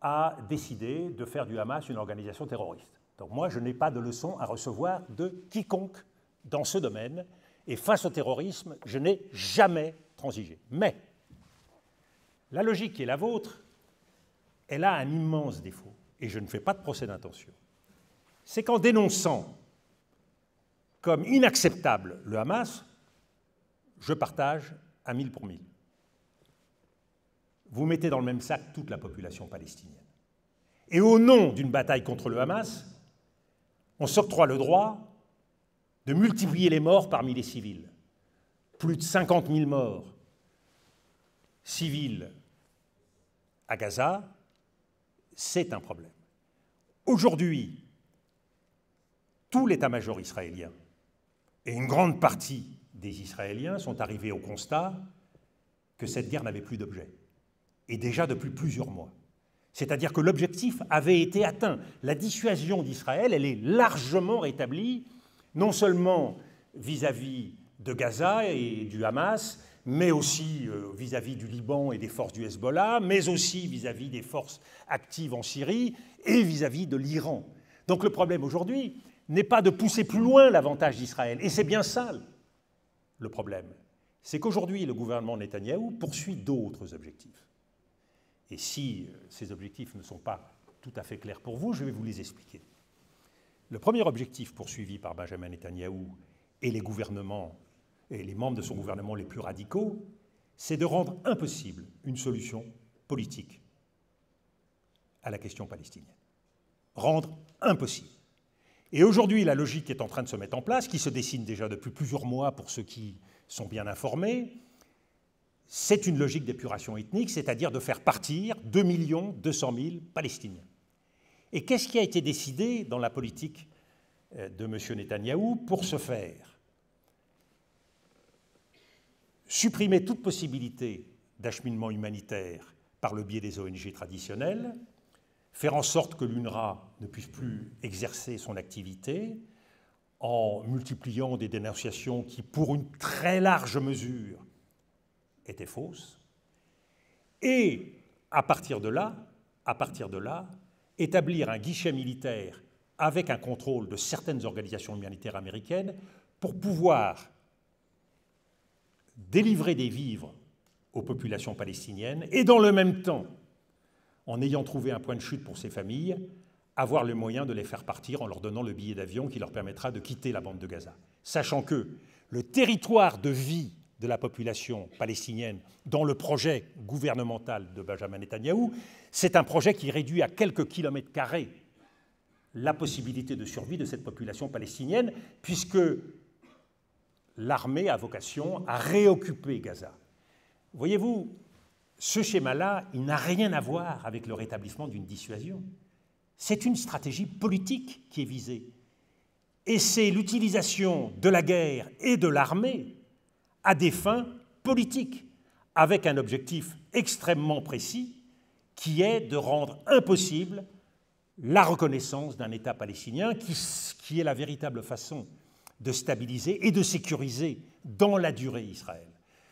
S4: a décidé de faire du Hamas une organisation terroriste. Donc moi, je n'ai pas de leçon à recevoir de quiconque dans ce domaine, et face au terrorisme, je n'ai jamais transigé. Mais la logique qui est la vôtre, elle a un immense défaut, et je ne fais pas de procès d'intention. C'est qu'en dénonçant comme inacceptable le Hamas, je partage à 1000 pour 1000. Vous mettez dans le même sac toute la population palestinienne. Et au nom d'une bataille contre le Hamas, on s'octroie le droit de multiplier les morts parmi les civils. Plus de 50 000 morts civils à Gaza, c'est un problème. Aujourd'hui, tout l'état-major israélien et une grande partie des Israéliens sont arrivés au constat que cette guerre n'avait plus d'objet, et déjà depuis plusieurs mois. C'est-à-dire que l'objectif avait été atteint. La dissuasion d'Israël, elle est largement rétablie, non seulement vis-à-vis de Gaza et du Hamas, mais aussi vis-à-vis du Liban et des forces du Hezbollah, mais aussi vis-à-vis des forces actives en Syrie et vis-à-vis de l'Iran. Donc le problème aujourd'hui n'est pas de pousser plus loin l'avantage d'Israël, et c'est bien ça le problème. C'est qu'aujourd'hui, le gouvernement Netanyahou poursuit d'autres objectifs. Et si ces objectifs ne sont pas tout à fait clairs pour vous, je vais vous les expliquer. Le premier objectif poursuivi par Benjamin Netanyahou et les gouvernements et les membres de son gouvernement les plus radicaux, c'est de rendre impossible une solution politique à la question palestinienne. Rendre impossible. Et aujourd'hui, la logique est en train de se mettre en place, qui se dessine déjà depuis plusieurs mois pour ceux qui sont bien informés, c'est une logique d'épuration ethnique, c'est-à-dire de faire partir 2 200 000 Palestiniens. Et qu'est-ce qui a été décidé dans la politique de M. Netanyahou pour ce faire? Supprimer toute possibilité d'acheminement humanitaire par le biais des ONG traditionnelles, faire en sorte que l'UNRWA ne puisse plus exercer son activité en multipliant des dénonciations qui, pour une très large mesure, étaient fausses, et à partir de là, établir un guichet militaire avec un contrôle de certaines organisations humanitaires américaines pour pouvoir délivrer des vivres aux populations palestiniennes et dans le même temps, en ayant trouvé un point de chute pour ces familles, avoir le moyen de les faire partir en leur donnant le billet d'avion qui leur permettra de quitter la bande de Gaza. Sachant que le territoire de vie de la population palestinienne dans le projet gouvernemental de Benjamin Netanyahou, c'est un projet qui réduit à quelques kilomètres carrés la possibilité de survie de cette population palestinienne, puisque l'armée a vocation à réoccuper Gaza. Voyez-vous, ce schéma-là, il n'a rien à voir avec le rétablissement d'une dissuasion. C'est une stratégie politique qui est visée. Et c'est l'utilisation de la guerre et de l'armée à des fins politiques, avec un objectif extrêmement précis, qui est de rendre impossible la reconnaissance d'un État palestinien, qui est la véritable façon de stabiliser et de sécuriser dans la durée Israël.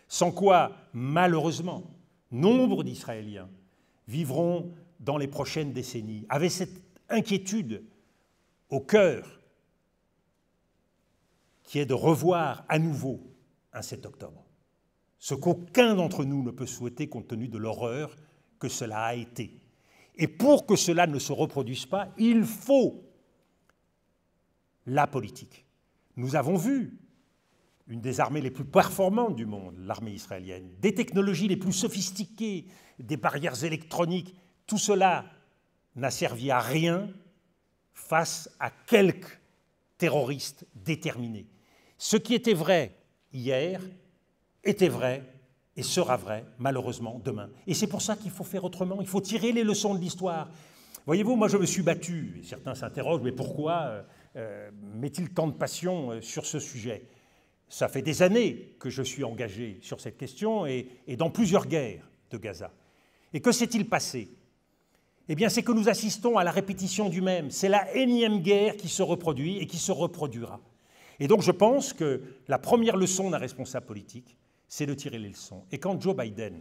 S4: Sans quoi, malheureusement, nombre d'Israéliens vivront dans les prochaines décennies avec cette inquiétude au cœur qui est de revoir à nouveau un 7 octobre. Ce qu'aucun d'entre nous ne peut souhaiter compte tenu de l'horreur que cela a été. Et pour que cela ne se reproduise pas, il faut la politique. Nous avons vu une des armées les plus performantes du monde, l'armée israélienne, des technologies les plus sophistiquées, des barrières électroniques. Tout cela n'a servi à rien face à quelques terroristes déterminés. Ce qui était vrai hier était vrai et sera vrai, malheureusement, demain. Et c'est pour ça qu'il faut faire autrement, il faut tirer les leçons de l'histoire. Voyez-vous, moi je me suis battu, et certains s'interrogent, mais pourquoi met-il tant de passion sur ce sujet? Ça fait des années que je suis engagé sur cette question et dans plusieurs guerres de Gaza. Et que s'est-il passé? eh bien, c'est que nous assistons à la répétition du même. C'est la énième guerre qui se reproduit et qui se reproduira. Et donc, je pense que la première leçon d'un responsable politique, c'est de tirer les leçons. Et quand Joe Biden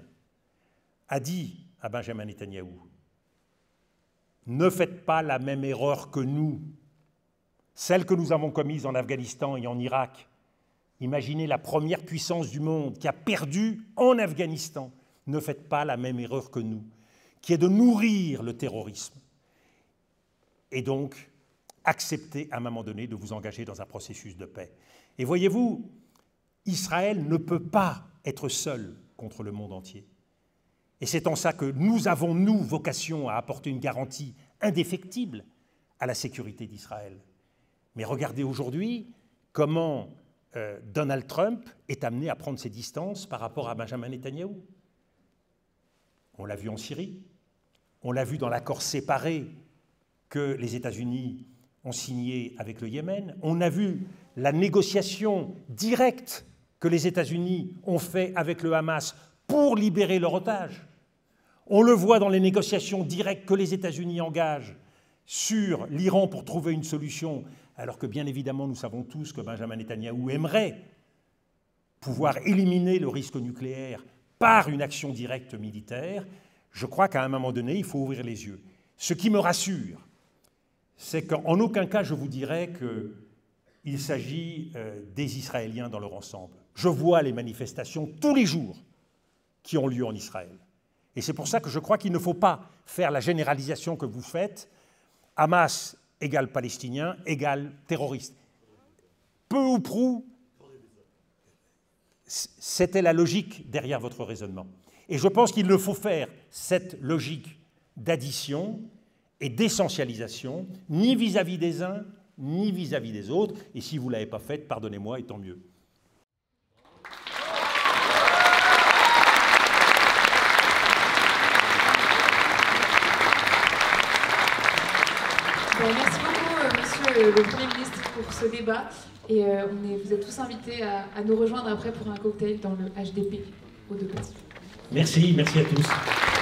S4: a dit à Benjamin Netanyahou, « Ne faites pas la même erreur que nous, celle que nous avons commise en Afghanistan et en Irak. Imaginez la première puissance du monde qui a perdu en Afghanistan. Ne faites pas la même erreur que nous, qui est de nourrir le terrorisme. Et donc, acceptez à un moment donné de vous engager dans un processus de paix. » Et voyez-vous, Israël ne peut pas être seul contre le monde entier. Et c'est en ça que nous avons, nous, vocation à apporter une garantie indéfectible à la sécurité d'Israël. Mais regardez aujourd'hui comment Donald Trump est amené à prendre ses distances par rapport à Benjamin Netanyahou. On l'a vu en Syrie, on l'a vu dans l'accord séparé que les États-Unis ont signé avec le Yémen, on a vu la négociation directe que les États-Unis ont fait avec le Hamas pour libérer leurs otages. On le voit dans les négociations directes que les États-Unis engagent sur l'Iran pour trouver une solution, alors que bien évidemment nous savons tous que Benjamin Netanyahou aimerait pouvoir éliminer le risque nucléaire par une action directe militaire. Je crois qu'à un moment donné, il faut ouvrir les yeux. Ce qui me rassure, c'est qu'en aucun cas je vous dirais qu'il s'agit des Israéliens dans leur ensemble. Je vois les manifestations tous les jours qui ont lieu en Israël. Et c'est pour ça que je crois qu'il ne faut pas faire la généralisation que vous faites. Hamas égale palestinien égale terroriste. Peu ou prou, c'était la logique derrière votre raisonnement. Et je pense qu'il ne faut faire cette logique d'addition et d'essentialisation, ni vis-à-vis des uns, ni vis-à-vis des autres. Et si vous ne l'avez pas faite, pardonnez-moi, et tant mieux.
S5: Merci beaucoup, Monsieur le Premier ministre, pour ce débat. Et vous êtes tous invités à nous rejoindre après pour un cocktail dans le HDP aux Deux Places.
S4: Merci à tous.